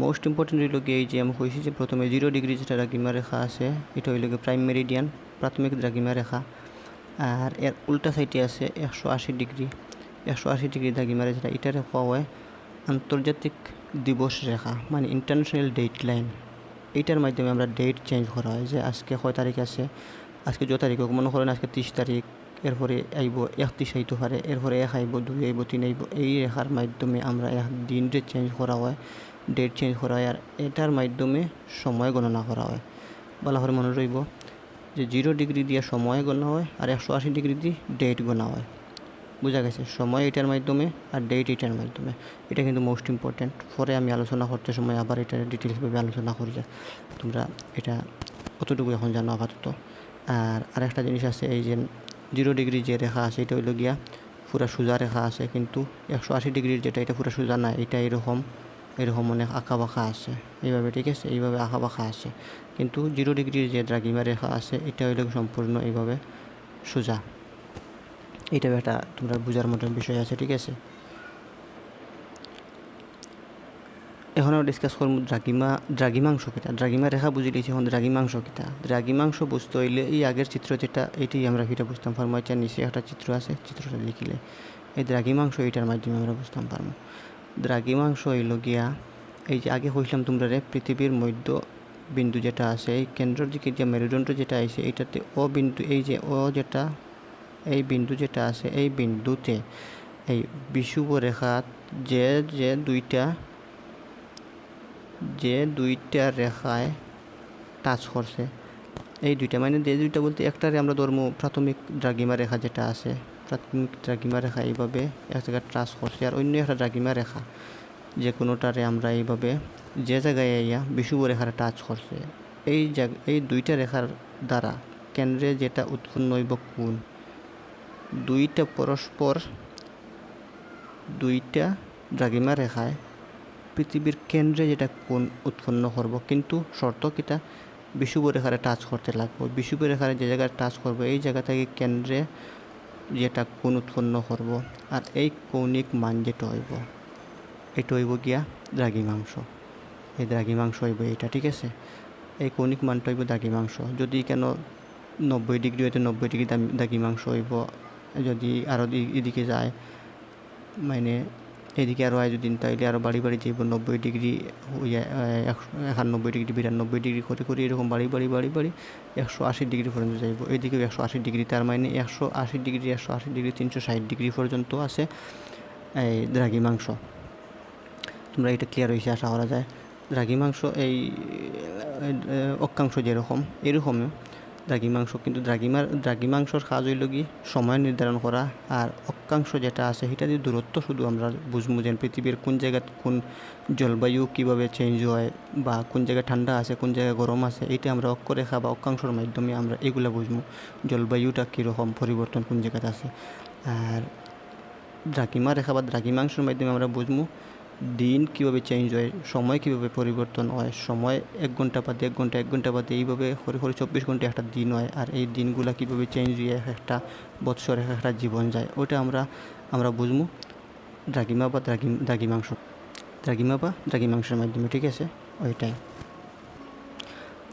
মোস্ট ইম্পর্টেন্ট হইল গিয়ে এই যে আমি কইছি যে প্রথমে 0 ডিগ্রি যেটা দ্রাঘিমা রেখা আছে, এটা হইল গিয়ে প্রাইম মেরিডিয়ান, প্রাথমিক দ্রাঘিমা রেখা। আর এর উল্টা সাইডে আছে 180 ডিগ্রি দ্রাঘিমা রেখা, এটা রেখা হয় আন্তর্জাতিক দিবস রেখা, মানে ইন্টারন্যাশনাল ডেট লাইন। এইটার মাধ্যমে আমরা ডেট চেঞ্জ করা হয়, যে আজকে কয় তারিখ আছে, আজকে যে তারিখ হোক, মনে করেন আজকে 30 তারিখ, এরপরে আইব 31 আইতে পারে, এরপরে 1 আইব, 2 আইব, 3 আইব। এই রেখার মাধ্যমে আমরা দিনটা চেঞ্জ করা হয়, ডেট চেঞ্জ করা হয়। আর এটার মাধ্যমে সময় গণনা করা হয়। ভালো করে মনে রইব যে 0 ডিগ্রি দিয়ে সময় গণনা হয় আর 180 ডিগ্রি দিয়ে ডেট গণনা হয়। বোঝা গেছে? সময় এটার মাধ্যমে আর ডেট এটার মাধ্যমে। এটা কিন্তু মোস্ট ইম্পর্ট্যান্ট। পরে আমি আলোচনা করতে সময় আবার এটা ডিটেলসভাবে আলোচনা করি। তোমরা এটা অতটুকু এখন জানো আপাতত। আর আরেকটা জিনিস আছে, এই যে 0 ডিগ্রি যে রেখা আছে এটা হইল গিয়া পুরা সোজা রেখা আছে, কিন্তু 180 ডিগ্রির যেটা এটা পুরা সোজা না, এটা এরকম অনেক আঁকা বাঁকা আছে এইভাবে, ঠিক আছে? এইভাবে আঁকা বাঁকা আছে, কিন্তু 0 ডিগ্রির যে দ্রাঘিমা রেখা আছে এটা হইল সম্পূর্ণ এইভাবে সোজা। এটাও একটা তোমরা বোঝার মতন বিষয় আছে, ঠিক আছে? এখন আমরা ডিসকাস করবো দ্রাঘিমাংশ কিতা। দ্রাঘিমা রেখা বুঝে দিয়েছি, এখন দ্রাঘিমাংশ কিতা। দ্রাঘিমাংশ বুঝতে হইলে এই আগের চিত্র যেটা এটি আমরা সেটা বুঝতাম পারবো। আচ্ছা, নিচে একটা চিত্র আছে, চিত্রটা দেখিলে এই দ্রাঘিমাংশ এটার মাধ্যমে আমরা বুঝতাম পারবো। দ্রাঘিমাংশ হইল গিয়া এই যে আগে কইলাম তোমরা পৃথিবীর মধ্য বিন্দু যেটা আছে, এই কেন্দ্রের দিকে যে মেরুদণ্ড যেটা আছে এইটাতে ও বিন্দু, এই যে ও যেটা এই বিন্দু যেটা আছে এই বিন্দুতে এই বিষুব রেখা যে দুইটা রেখায় টাচ করছে, এই দুইটা মানে যে দুইটা বলতে একটারে আমরা ধর্ম প্রাথমিক দ্রাঘিমা রেখা যেটা আছে, প্রাথমিক দ্রাঘিমা রেখা এইভাবে এক জায়গায় টাচ করছে, আর অন্য একটা দ্রাঘিমা রেখা যে কোনোটারে আমরা এইভাবে যে জায়গায় বিষুব রেখাটা টাচ করছে, এই দুইটা রেখার দ্বারা কেন্দ্রে যেটা উৎপন্ন হইব কোণ, দুইটা পরস্পর দুইটা দ্রাঘিমা রেখায় পৃথিবীর কেন্দ্রে যেটা কোণ উৎপন্ন করব, কিন্তু শর্ত কিটা বিষুব রেখারে টাচ করতে লাগবে। বিষুব রেখারে যে জায়গায় টাচ করব এই জায়গা থেকে কেন্দ্রে যেটা কোণ উৎপন্ন করব, আর এই কৌণিক মান যেটা হইব এটা হইব গিয়া দ্রাঘিমাংশ। এই দ্রাঘিমাংশ হইব এটা, ঠিক আছে? এই কৌণিক মানটা হইব দ্রাঘিমাংশ। যদি কেন 90 ডিগ্রি হইতে 90 ডিগ্রি দ্রাঘিমাংশ হইব, যদি আরও এদিকে যায় মানে এদিকে আরও হয় যদি, তাইলে আরও বাড়ি যাইব 90 ডিগ্রি, 91 ডিগ্রি, 92 ডিগ্রি করে এরকম বাড়ি 180 ডিগ্রি পর্যন্ত যাইব। এদিকেও 180 ডিগ্রি, তার মানে 180 ডিগ্রি 360 ডিগ্রি পর্যন্ত আছে এই দ্রাঘিমাংশ। তোমরা এটা ক্লিয়ার হয়েছে আশা করা যায়। দ্রাঘিমাংশ এই অক্ষাংশ যেরকম এরকম দ্রাঘিমাংশ, কিন্তু দ্রাঘিমাংশর কাজ হইল কি সময় নির্ধারণ করা, আর অক্ষাংশ যেটা আছে সেটা দিয়ে দূরত্ব শুধু আমরা বুঝবো, যেন পৃথিবীর কোন জায়গায় কোন জলবায়ু কীভাবে চেঞ্জ হয়, বা কোন জায়গায় ঠান্ডা আছে কোন জায়গায় গরম আছে, এটা আমরা অক্ষরেখা বা অক্ষাংশর মাধ্যমে আমরা এগুলো বুঝবো, জলবায়ুটা কীরকম পরিবর্তন কোন জায়গাতে আছে। আর দ্রাঘিমা রেখা বা দ্রাঘিমাংশের মাধ্যমে আমরা বুঝবো দিন কীভাবে চেঞ্জ হয়, সময় কীভাবে পরিবর্তন হয়, সময় 1 ঘন্টা বাদে 1 ঘন্টা বাদে এইভাবে করে 24 ঘন্টা একটা দিন হয়, আর এই দিনগুলা কীভাবে চেঞ্জ হয়ে একটা বৎসর একটা জীবন যায়, ওটা আমরা বুঝবো দ্রাঘিমা বা দ্রাঘিমাংশের মাধ্যমে, ঠিক আছে? ওইটাই।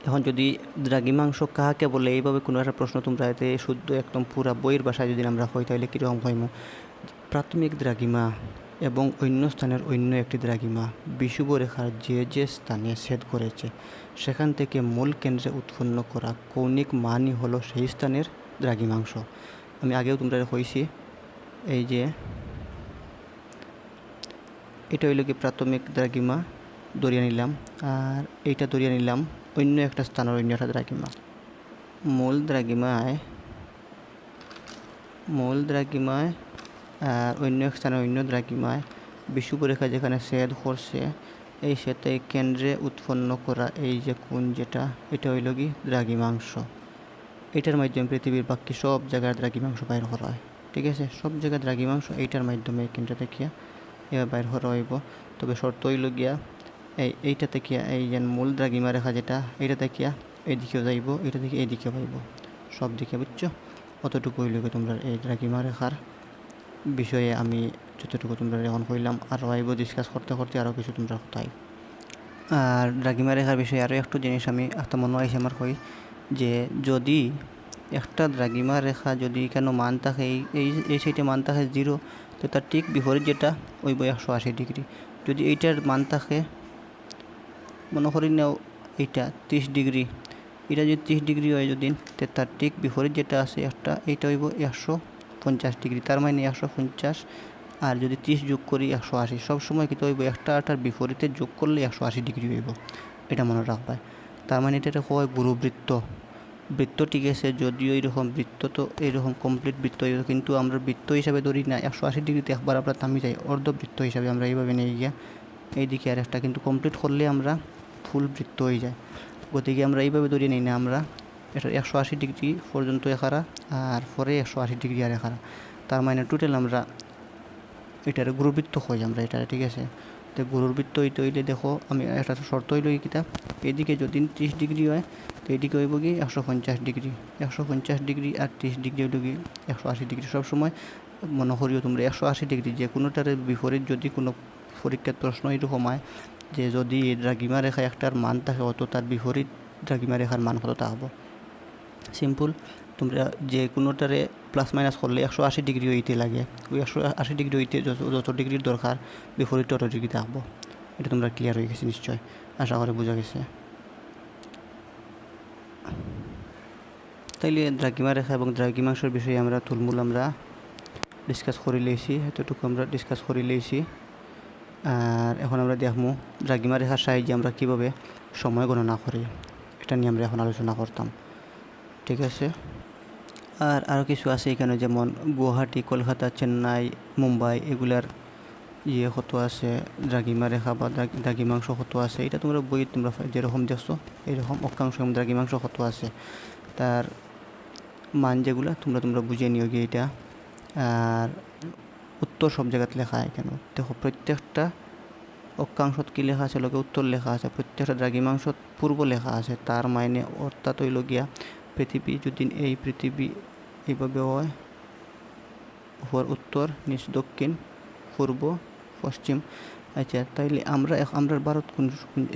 এখন যদি দ্রাঘিমাংশ কাহাকে বলে এইভাবে কোনো একটা প্রশ্ন তোমরা এতে শুদ্ধ একদম পুরা বইয়ের ভাষায় যদি আমরা হই তাহলে কীরকম হইব? প্রাথমিক দ্রাঘিমা এবং অন্য স্থানের অন্য একটি দ্রাঘিমা বিষুব রেখার যে স্থানে ছেদ করেছে সেখান থেকে মূল কেন্দ্রে উৎপন্ন করা কৌণিক মানই হলো সেই স্থানের দ্রাঘিমাংশ। আমি আগেও তোমরা কইছি, এই যে এটা হইল কি প্রাথমিক দ্রাঘিমা ধরিয়ে নিলাম, আর এইটা ধরিয়ে নিলাম অন্য একটা স্থানের অন্য একটা দ্রাঘিমা। মূল দ্রাঘিমায় আর অন্য এক স্থানে অন্য দ্রাঘিমায় বিষুব রেখা যেখানে ছেদ করছে এই সাথে কেন্দ্রে উৎপন্ন করা এই যে কোণ যেটা, এটা হইল কি দ্রাঘিমাংশ। এটার মাধ্যমে পৃথিবীর বাকি সব জায়গার দ্রাঘিমাংশ বাইর করা হয়, ঠিক আছে? সব জায়গায় দ্রাঘিমাংশ এইটার মাধ্যমে কেন্দ্র দেখিয়া এবার বাইর করা হইব। তবে শর্ত হইল গিয়া এইটা দেখিয়া এই যে মূল দ্রাঘিমা রেখা যেটা এইটা দেখিয়া এইদিকেও যাইব, এটা দেখে এইদিকেও পাইব, সব দিকে, বুঝছো? অতটুকু হইল তোমরা এই দ্রাঘিমা রেখার বিষয়ে আমি যতটুকু তোমরা এখন কইলাম, আর আইব ডিসকাস করতে আরও কিছু তোমরা কোথায়। আর দ্রাঘিমা রেখার বিষয়ে আরও একটু জিনিস আমি একটা মনে হয়েছে আমার কই, যে যদি একটা দ্রাঘিমা রেখা যদি কেন মান থাকে এই সাইডে মান থাকে 0, তো তার ঠিক বিপরীত যেটা ওইব 180 ডিগ্রি। যদি এইটার মান থাকে মনে করি নাও এইটা 30 ডিগ্রি, এটা যদি 30 ডিগ্রি হয় যদি, তো তার ঠিক বিপরীত যেটা আছে একটা এইটা হইব 150 ডিগ্রি, তার মানে 150, আর যদি 30 যোগ করি 180, সবসময় কিন্তু হইব একটার বিপরীতে যোগ করলে 180 ডিগ্রি হইব, এটা মনে রাখবা। তার মানে এটা হয় গুরুবৃত্ত, বৃত্ত ঠিক আছে, যদিও এরকম বৃত্ত তো এরকম কমপ্লিট বৃত্ত, কিন্তু আমরা বৃত্ত হিসাবে ধরি না 180 ডিগ্রিতে একবার আমরা থামি যাই, অর্ধবৃত্ত হিসাবে আমরা এইভাবে নিয়ে গিয়া এইদিকে আর একটা, কিন্তু কমপ্লিট করলে আমরা ফুল বৃত্ত হয়ে যায়। গতিকে আমরা এইভাবে ধরি নিই না, আমরা এটা 180 ডিগ্রি পর্যন্ত এখারা আর পরে 180 ডিগ্রি আর এখারা, তার মানে টোটাল আমরা এটার গুরুবৃত্ত হই আমরা এটা, ঠিক আছে। তো গুরুবৃত্ত হইতে হইলে দেখো আমি একটা শর্ত হইল কি কিতা, এদিকে যদি 30 ডিগ্রি হয় তো এদিকে হইব কি 150 ডিগ্রি, 150 ডিগ্রি আর 30 ডিগ্রি হইল কি 180 ডিগ্রি। সবসময় মনে করিও তোমরা 180 ডিগ্রি যে কোনোটার বিপরীত যদি কোনো পরীক্ষার প্রশ্ন এরকম হয় যে যদি দ্রাঘিমা রেখা একটার মান থাকে অত তার বিপরীত দ্রাঘিমা রেখার মান কত থাকবো। সিম্পল, তোমরা যে কোনোটারে প্লাস মাইনাস করলে 180 ডিগ্রি হইতে লাগে, ওই 180 ডিগ্রি হইতে যত ডিগ্রির দরকার বিপরীত তত ডিগ্রি থাকবো। এটা তোমরা ক্লিয়ার হয়ে গেছে নিশ্চয়, আশা করে বোঝা গেছে। তাইলে দ্রাঘিমা রেখা এবং দ্রাঘিমাংশের বিষয়ে আমরা তুলমূল আমরা ডিসকাস করে লইছি, এতটুকু আমরা ডিসকাস করে লইছি। আর এখন আমরা দেখবো দ্রাঘিমা রেখার সাহায্যে আমরা কীভাবে সময় গণনা করি, এটা নিয়ে আমরা এখন আলোচনা করতাম, ঠিক আছে। আর আরও কিছু আছে এখানে, যেমন গুয়াহাটি, কলকাতা, চেন্নাই, মুম্বাই এগুলার কত আছে, দ্রাঘিমা রেখা বা দ্রাঘিমাংশ কত আছে, এটা তোমরা বই তোমরা যেরকম দেখছো এইরকম অক্ষাংশ এবং দ্রাঘিমাংশ কত আছে তার মান যেগুলো তোমরা বুঝে নিও গিয়ে এটা। আর উত্তর সব জায়গাতে লেখা এখানে দেখো, প্রত্যেকটা অক্ষাংশত কী লেখা আছে, লোকে উত্তর লেখা আছে, প্রত্যেকটা দ্রাঘিমাংশত পূর্ব লেখা আছে। তার মানে অর্থাৎ হইল গিয়া পৃথিবী যদি এই পৃথিবী এইভাবে হয়, উপর উত্তর, নিচ দক্ষিণ, পূর্ব পশ্চিম। আচ্ছা, তাইলে আমরা ভারত কোন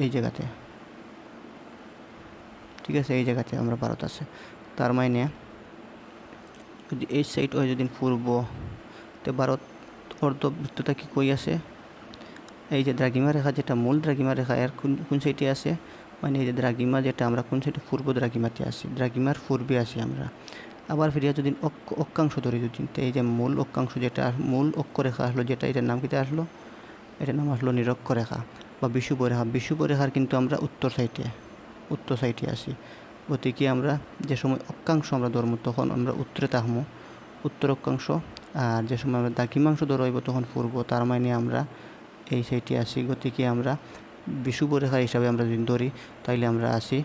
এই জায়গাতে, ঠিক আছে, এই জায়গাতে আমরা ভারত আছে। তার মানে যদি এই সাইড হয় যদি পূর্ব, তো ভারত অর্ধবৃত্তটা কি কই আছে, এই যে দ্রাঘিমা রেখা যেটা মূল দ্রাঘিমা রেখা এর কোন সাইডে আছে, মানে এই যে দ্রাঘিমা যেটা আমরা কোন সাইডে পূর্ব দ্রাঘিমাতে আছি, দ্রাঘিমার পূর্বে আছি আমরা। আবার ফিরিয়া যদি অক্ষাংশ ধরি যদি, তো এই যে মূল অক্ষাংশ যেটা মূল অক্ষরেখা আসলো, যেটা এটার নাম কিটা আসলো, এটার নাম আসলো নিরক্ষরেখা বা বিষুব রেখা। বিষুব রেখার কিন্তু আমরা উত্তর সাইডে আছি। গতিকে আমরা যে সময় অক্ষাংশ আমরা ধরবো তখন আমরা উত্তরে থাকবো, উত্তর অক্ষাংশ। আর যে সময় আমরা দ্রাঘিমাংশ ধরব তখন পূর্ব, তার মানে আমরা এই সাইডে আসি। গতিকে আমরা বিষুব রেখা হিসাবে আমরা যদি ধরি তাইলে আমরা আসি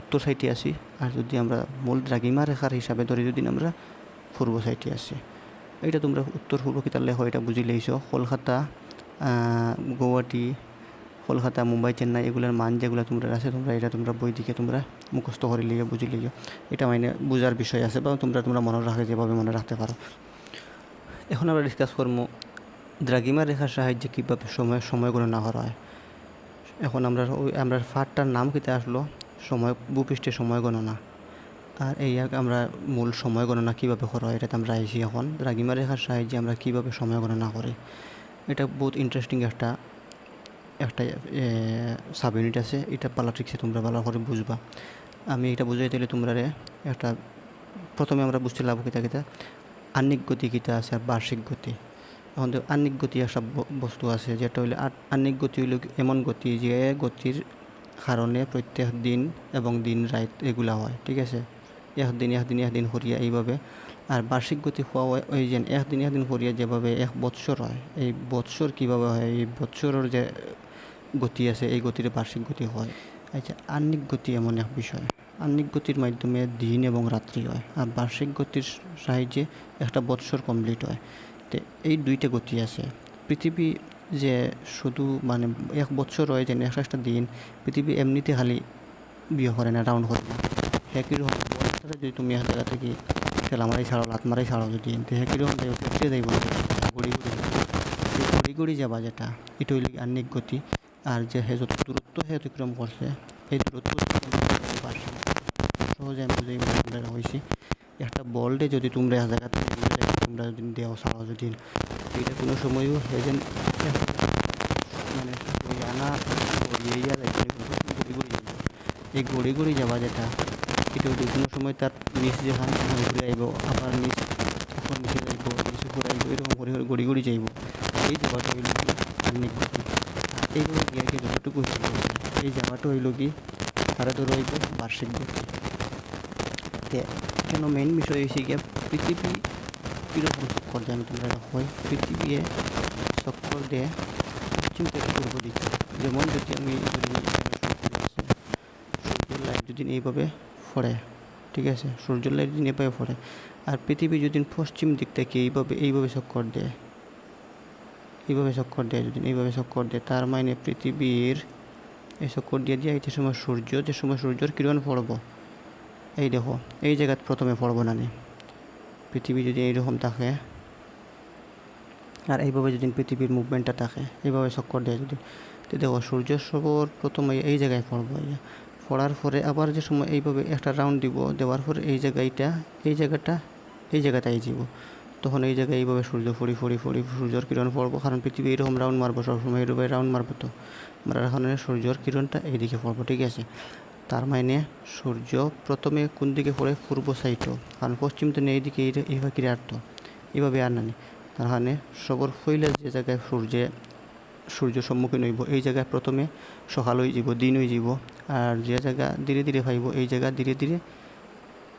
উত্তর সাইডে আসি। আর যদি আমরা মূল দ্রাঘিমা রেখার হিসাবে ধরি যদি আমরা পূর্ব সাইডে আসি। এটা তোমরা উত্তর পূর্ব কিতার লেখো এটা বুঝি লইছো। কলকাতা, গুয়াহাটি, কলকাতা, মুম্বাই, চেন্নাই এগুলোর মান যেগুলো তোমরা আছে তোমরা বই দিকে তোমরা মুখস্থ করে লিখে বুঝি লিখো। এটা মানে বোঝার বিষয় আছে বা তোমরা মনে রাখে যেভাবে মনে রাখতে পারো। এখন আমরা ডিসকাস করবো দ্রাঘিমা রেখার সাহায্যে কীভাবে সময় গণনা করা হয়। এখন আমরা ফাটটার নাম কিতে আসলো ভূপৃষ্ঠের সময় গণনা। আর এই আমরা মূল সময় গণনা কীভাবে করা হয় এটাতে আমরা আইছি। এখন দ্রাঘিমা রেখার সাহায্যে আমরা কীভাবে সময় গণনা করি, এটা বহুত ইন্টারেস্টিং একটা সাব ইউনিট আছে। এটা পালা ট্রিক্সে তোমরা ভালো করে বুঝবা। আমি এটা বুঝাই দিলে তোমরা একটা প্রথমে আমরা বুঝতে লাভ কিতা আহ্নিক গতি কিতা আছে আর বার্ষিক গতি। এখন তো আহ্নিক গতি একটা বস্তু আছে, যেটা হইলে আহ্নিক গতি হইল এমন গতি যে গতির কারণে প্রত্যেক দিন এবং দিন রাত এগুলা হয়, ঠিক আছে, একদিন করিয়া এইভাবে। আর বার্ষিক গতি হওয়া হয় ওই যে একদিন করিয়া যেভাবে এক বৎসর হয়, এই বৎসর কীভাবে হয়, এই বৎসরের যে গতি আছে এই গতির বার্ষিক গতি হয়। আচ্ছা, আহ্নিক গতি এমন এক বিষয়, আহ্নিক গতির মাধ্যমে দিন এবং রাত্রি হয়, আর বার্ষিক গতির সাহায্যে একটা বৎসর কমপ্লিট হয়। তো এই দুইটা গতি আছে। পৃথিবী যে শুধু মানে এক বছর হয় যে একটা দিন, পৃথিবী এমনিতে খালি বিয়ে করে না, রাউন্ড করে না। একইরকম যদি তুমি এক জায়গা থেকে ঠেলা মারাই ছাড়ো, লাত মারাই ছাড়ো যদি, একইরকম ফেরতে যাইব গড়ি যাবা, যেটা এটা হইলে আহ্নিক গতি। আর যে যত দূরত্ব অতিক্রম করছে এই দূরত্ব সহজে আমি বুঝাই হয়েছি। একটা বলটে যদি তোমরা এক জায়গা থেকে তোমরা যদি দেওয়া ছাড়াও যদি, এটা কোনো সময়ও হেজেন মানে আনা গড়িয়ে যাবে, এই গড়ি যাবা যেটা এটা কোনো সময় তার নিচ যেখান ঘুরে আইব, আবার নিচ তখন নিচে যাইব, নিচে ঘুরে আইব, এরকম গড়ি যাইব। এই জায়গাটা হইল কি আহ্নিক গতি। এইভাবে গিয়ে যতটুকু এই জায়গাটা হইল কি আরে তো রইব বার্ষিক গতি। কেন মেইন বিষয় হয়েছে গিয়ে পৃথিবী কীরকম চক্কর দেয় আমি তোমরা হয় পৃথিবী চক্কর দেয় পশ্চিম থেকে পূর্ব দিকে। যেমন যদি আমি সূর্যের লাইট যদি এইভাবে পড়ে, ঠিক আছে, সূর্যের লাইট যদি এইভাবে পড়ে আর পৃথিবী যদি পশ্চিম দিক থেকে এইভাবে চক্কর দেয়, যদি এইভাবে চক্কর দেয়, তার মানে পৃথিবীর এই চক্কর দিয়ে যে সময় সূর্যের কিরণ পড়ব, এই দেখো এই জায়গাত প্রথমে পড়ব না পৃথিবী যদি এইরকম থাকে আর এইভাবে যদি পৃথিবীর মুভমেন্টটা থাকে, এইভাবে চক্কর দেয় যদি, তো দেখো সূর্য সবর প্রথমে এই জায়গায় পড়বো, পড়ার পরে আবার যে সময় এইভাবে একটা রাউন্ড দেওয়ার পরে এই জায়গাটায় যাব, তখন এই জায়গায় এইভাবে সূর্য সূর্যের কিরণ পড়বো, কারণ পৃথিবী এরকম রাউন্ড মারবো সবসময়, এইভাবে রাউন্ড মারবো, তো আমরা এখন সূর্যের কিরণটা এইদিকে পড়বো, ঠিক আছে। তার মানে সূর্য প্রথমে কোন দিকে পড়ে, পূর্ব সাইডও, কারণ পশ্চিম তো নেই, এইদিকে এইভাবে কিরে আর তো এইভাবে আর নানি, তার মানে সবর ফইলে যে জায়গায় সূর্য সম্মুখীন হইব এই জায়গায় প্রথমে সকাল হয়ে যাব, দিন হয়ে যাব, আর যে জায়গা ধীরে ধীরে পাইব এই জায়গা ধীরে ধীরে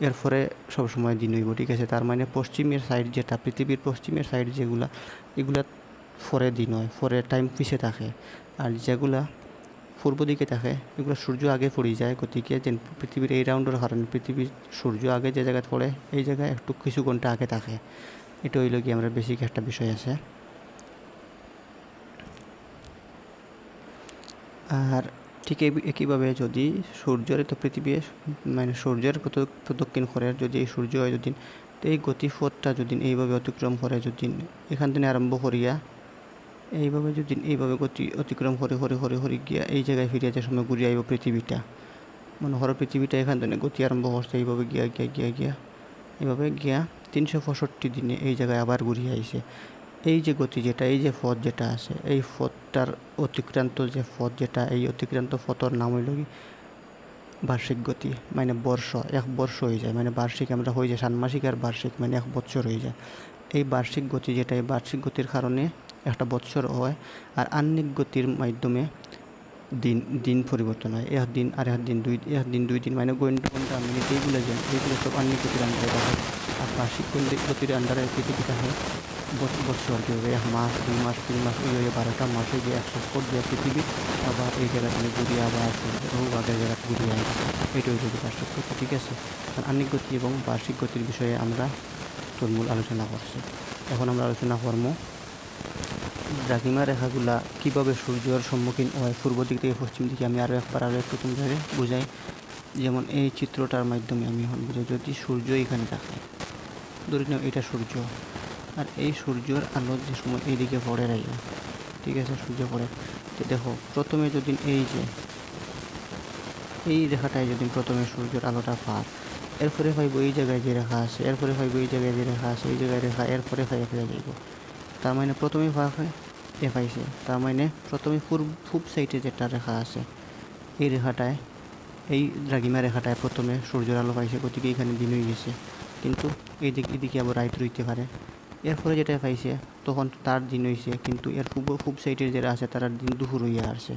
এরপরে সবসময় দিন হইব, ঠিক আছে। তার মানে পশ্চিমের সাইড যেটা পৃথিবীর পশ্চিমের সাইড যেগুলা, এগুলা ফরে দিন হয়, ফরে টাইম পিছিয়ে থাকে, আর যেগুলা পূর্ব দিকে থাকে এগুলো সূর্য আগে পড়ে যায়, গতিকে যে পৃথিবীর এই রাউন্ডের কারণে পৃথিবীর সূর্য আগে যে জায়গায় পড়ে এই জায়গায় একটু কিছু ঘন্টা আগে থাকে। এটা হইল কি আমরা বেসিক একটা বিষয় আছে। আর ঠিক একইভাবে যদি সূর্যের তো পৃথিবী মানে সূর্যের প্রদক্ষিণ করে যদি এই সূর্য হয় যদি, তো এই গতিপথটা যদি এইভাবে অতিক্রম করে যদি এখান থেকে আরম্ভ করিয়া এইভাবে গতি অতিক্রম করে গিয়া এই জায়গায় ফিরে যাওয়ার সময় ঘুরে আইব পৃথিবীটা, মনে করো পৃথিবীটা এখান থেকে গতি আরম্ভ করছে, এইভাবে এইভাবে গিয়া 365 দিনে এই জায়গায় আবার ঘুরিয়ে আইছে। এই যে গতি যেটা, এই যে পথ যেটা আছে, এই পথটার অতিক্রান্ত যে পথ যেটা, এই অতিক্রান্ত পথের নাম হইল কি বার্ষিক গতি, মানে এক বর্ষ হয়ে যায়, মানে বার্ষিক আমরা হয়ে যায় ষান্মাসিক আর বার্ষিক মানে 1 বছর হয়ে যায়। এই বার্ষিক গতি যেটা, এই বার্ষিক গতির কারণে একটা বছর হয়, আর আহ্নিক গতির মাধ্যমে দিন পরিবর্তন হয়, একদিন আর একদিন 2 দিন মানে ঘন্টা মিনিট এইগুলো সব আহ্নিক গতির আন্ডারে থাকে। আর বার্ষিক গতির আন্ডারে পৃথিবী থাকে বছর কীভাবে 1 মাস 2 মাস 3 মাস এইভাবে 12টা মাসে যে 1 চক্কর দিয়ে পৃথিবী আবার এই জায়গাটা ঘুরিয়ে আবার আগের জায়গাটা ঘুরিয়ে আনবে, এটাই হচ্ছে বার্ষিক গতি, ঠিক আছে। আহ্নিক গতি এবং বার্ষিক গতির বিষয়ে আমরা তুলমূল আলোচনা করছি। এখন আমরা আলোচনা করবো দ্রাঘিমা রেখাগুলা কীভাবে সূর্যের সম্মুখীন হয় পূর্ব দিক থেকে পশ্চিম দিকে। আমি আরও একটু তোমাদের বুঝাই, যেমন এই চিত্রটার মাধ্যমে আমি এখন বুঝাই। যদি সূর্য এখানে থাকে, ধরে নাও এটা সূর্য, আর এই সূর্যের আলো যে সময় এইদিকে পড়ে রইল, ঠিক আছে, সূর্য পড়ে, তো দেখো প্রথমে যদি এই রেখাটায় যদি প্রথমে সূর্যের আলোটা পার, এরপরে পাইব এই জায়গায় যে রেখা আছে, এরপরে পাইব এই জায়গায় যে রেখা আছে, এই জায়গায় রেখা, এরপরে ফেলে যাইব। তার মানে প্রথমে পাইছে, তার মানে প্রথমে পূব সাইডে যেটা রেখা আছে এই রেখাটায়, এই দ্রাঘিমা রেখাটায় প্রথমে সূর্যের আলো পাইছে, গতিকে এখানে দিন হয়ে গেছে, কিন্তু এদিকে আবার রাইত রইতে পারে। এরপরে যেটা পাইছে তখন তার দিন হয়েছে, কিন্তু এর পূব সাইডের যেটা আছে তার দিন দুপুর হইয়া আসছে।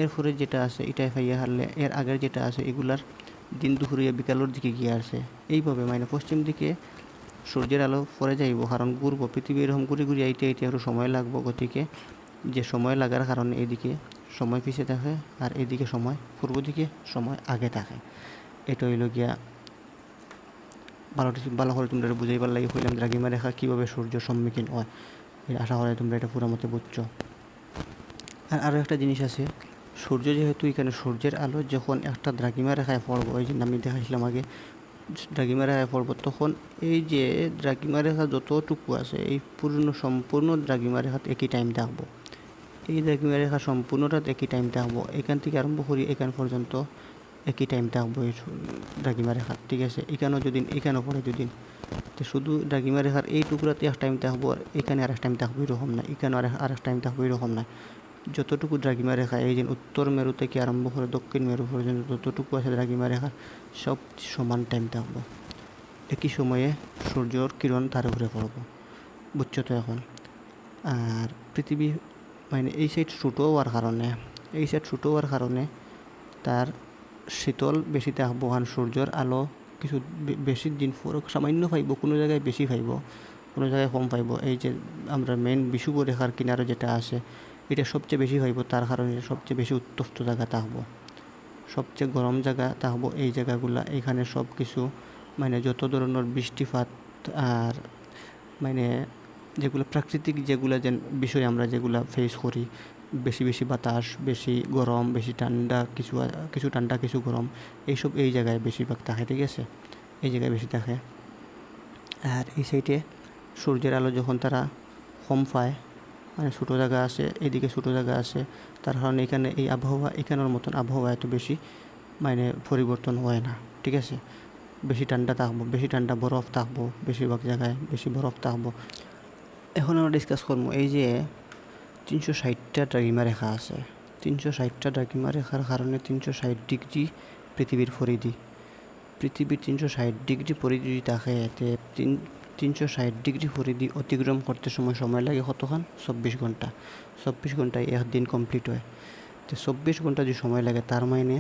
এরপরে যেটা আছে এটাই পাইয়া হারলে এর আগের যেটা আছে এগুলার দিন দুপুর হইয়া বিকালের দিকে গিয়ে আসছে। এইভাবে মানে পশ্চিম দিকে সূর্যের আলো পরে যাইব, কারণ ঘুরবো পৃথিবী এরকম ঘুরে আইতে আরও সময় লাগবো, গতিকে যে সময় লাগার কারণে এইদিকে সময় পিছিয়ে থাকে আর এইদিকে সময় পূর্ব দিকে সময় আগে থাকে। এটা হইল গিয়া ভালো করে তোমরা বুঝাইবার লাগে হইলাম দ্রাঘিমা রেখা কীভাবে সূর্যের সম্মুখীন হয়। আশা করি তোমরা এটা পুরো মতে বুঝছো। আর আরও একটা জিনিস আছে, সূর্য যেহেতু এখানে সূর্যের আলো যখন একটা দ্রাঘিমা রেখায় পড়বো, এই যে আমি দেখাইছিলাম আগে দ্রাঘিমা রেখায় পড়বো, তখন এই যে দ্রাঘিমা রেখা যতটুকু আছে এই সম্পূর্ণ দ্রাঘিমা রেখাতে একই টাইম থাকবো। এই দ্রাঘিমা রেখা সম্পূর্ণটা একই টাইম থাকবো, এখান থেকে আরম্ভ করি এখান পর্যন্ত একই টাইম থাকবো এই দ্রাঘিমা রেখা, ঠিক আছে। এখানেও পড়ে যদি, তো শুধু দ্রাঘিমা রেখার এই টুকরাতে এক টাইম থাকবো আর এখানে আর এক টাইম থাকবো এরকম না, এখানে আর এক টাইম থাকবো এরকম না। যতটুকু দ্রাঘিমা রেখা এই যে উত্তর মেরু থেকে আরম্ভ করে দক্ষিণ মেরু পর্যন্ত যতটুকু আছে দ্রাঘিমা রেখার সব সমান টাইম থাকবো, একই সময়ে সূর্যর কিরণ তার উপরে পড়বো, বুঝছো তো এখন। আর পৃথিবী মানে এই সাইড ছোটো হওয়ার কারণে তার শীতল বেশি থাকবো, কারণ সূর্যর আলো কিছু বেশি দিন পর সামান্য পাইব, কোনো জায়গায় বেশি পাইব, কোনো জায়গায় কম পাইব। এই যে আমরা মেন বিষুবরেখার কিনারে যেটা আছে এটা সবচেয়ে বেশি পাইব, তার কারণে সবচেয়ে বেশি উত্তপ্ত জায়গা থাকবো, সবচেয়ে গরম জায়গা থাকবো এই জায়গাগুলা। এখানে সব কিছু মানে যত ধরনের বৃষ্টিপাত আর মানে যেগুলো প্রাকৃতিক যেগুলো যে বিষয় আমরা যেগুলো ফেস করি, বেশি বেশি বাতাস, বেশি গরম, বেশি ঠান্ডা, কিছু ঠান্ডা কিছু গরম, এইসব এই জায়গায় বেশিরভাগ থাকে, ঠিক আছে, এই জায়গায় বেশি থাকে। আর এই সাইডে সূর্যের আলো যখন তারা কম পায়, মানে ছোটো জায়গা আছে, এদিকে ছোটো জায়গা আছে, তার কারণে এখানে এই আবহাওয়া এখানের মতন আবহাওয়া এত বেশি মানে পরিবর্তন হয় না, ঠিক আছে। বেশি ঠান্ডা থাকবো, বেশি ঠান্ডা বরফ থাকবো, বেশিরভাগ জায়গায় বেশি বরফ থাকবো। এখন আমরা ডিসকাস করবো এই যে 360টা দ্রাঘিমা রেখা আছে, 360টা দ্রাঘিমা রেখার কারণে 360 ডিগ্রি পৃথিবীর পরিধি, পৃথিবীর 360 ডিগ্রি পরিধি থাকে, এতে 360 ডিগ্রি পরিধি অতিক্রম করতে সময় লাগে কতক্ষণ? 24 ঘন্টা। 24 ঘন্টায় একদিন কমপ্লিট হয়। তো 24 ঘন্টা যে সময় লাগে, তার মানে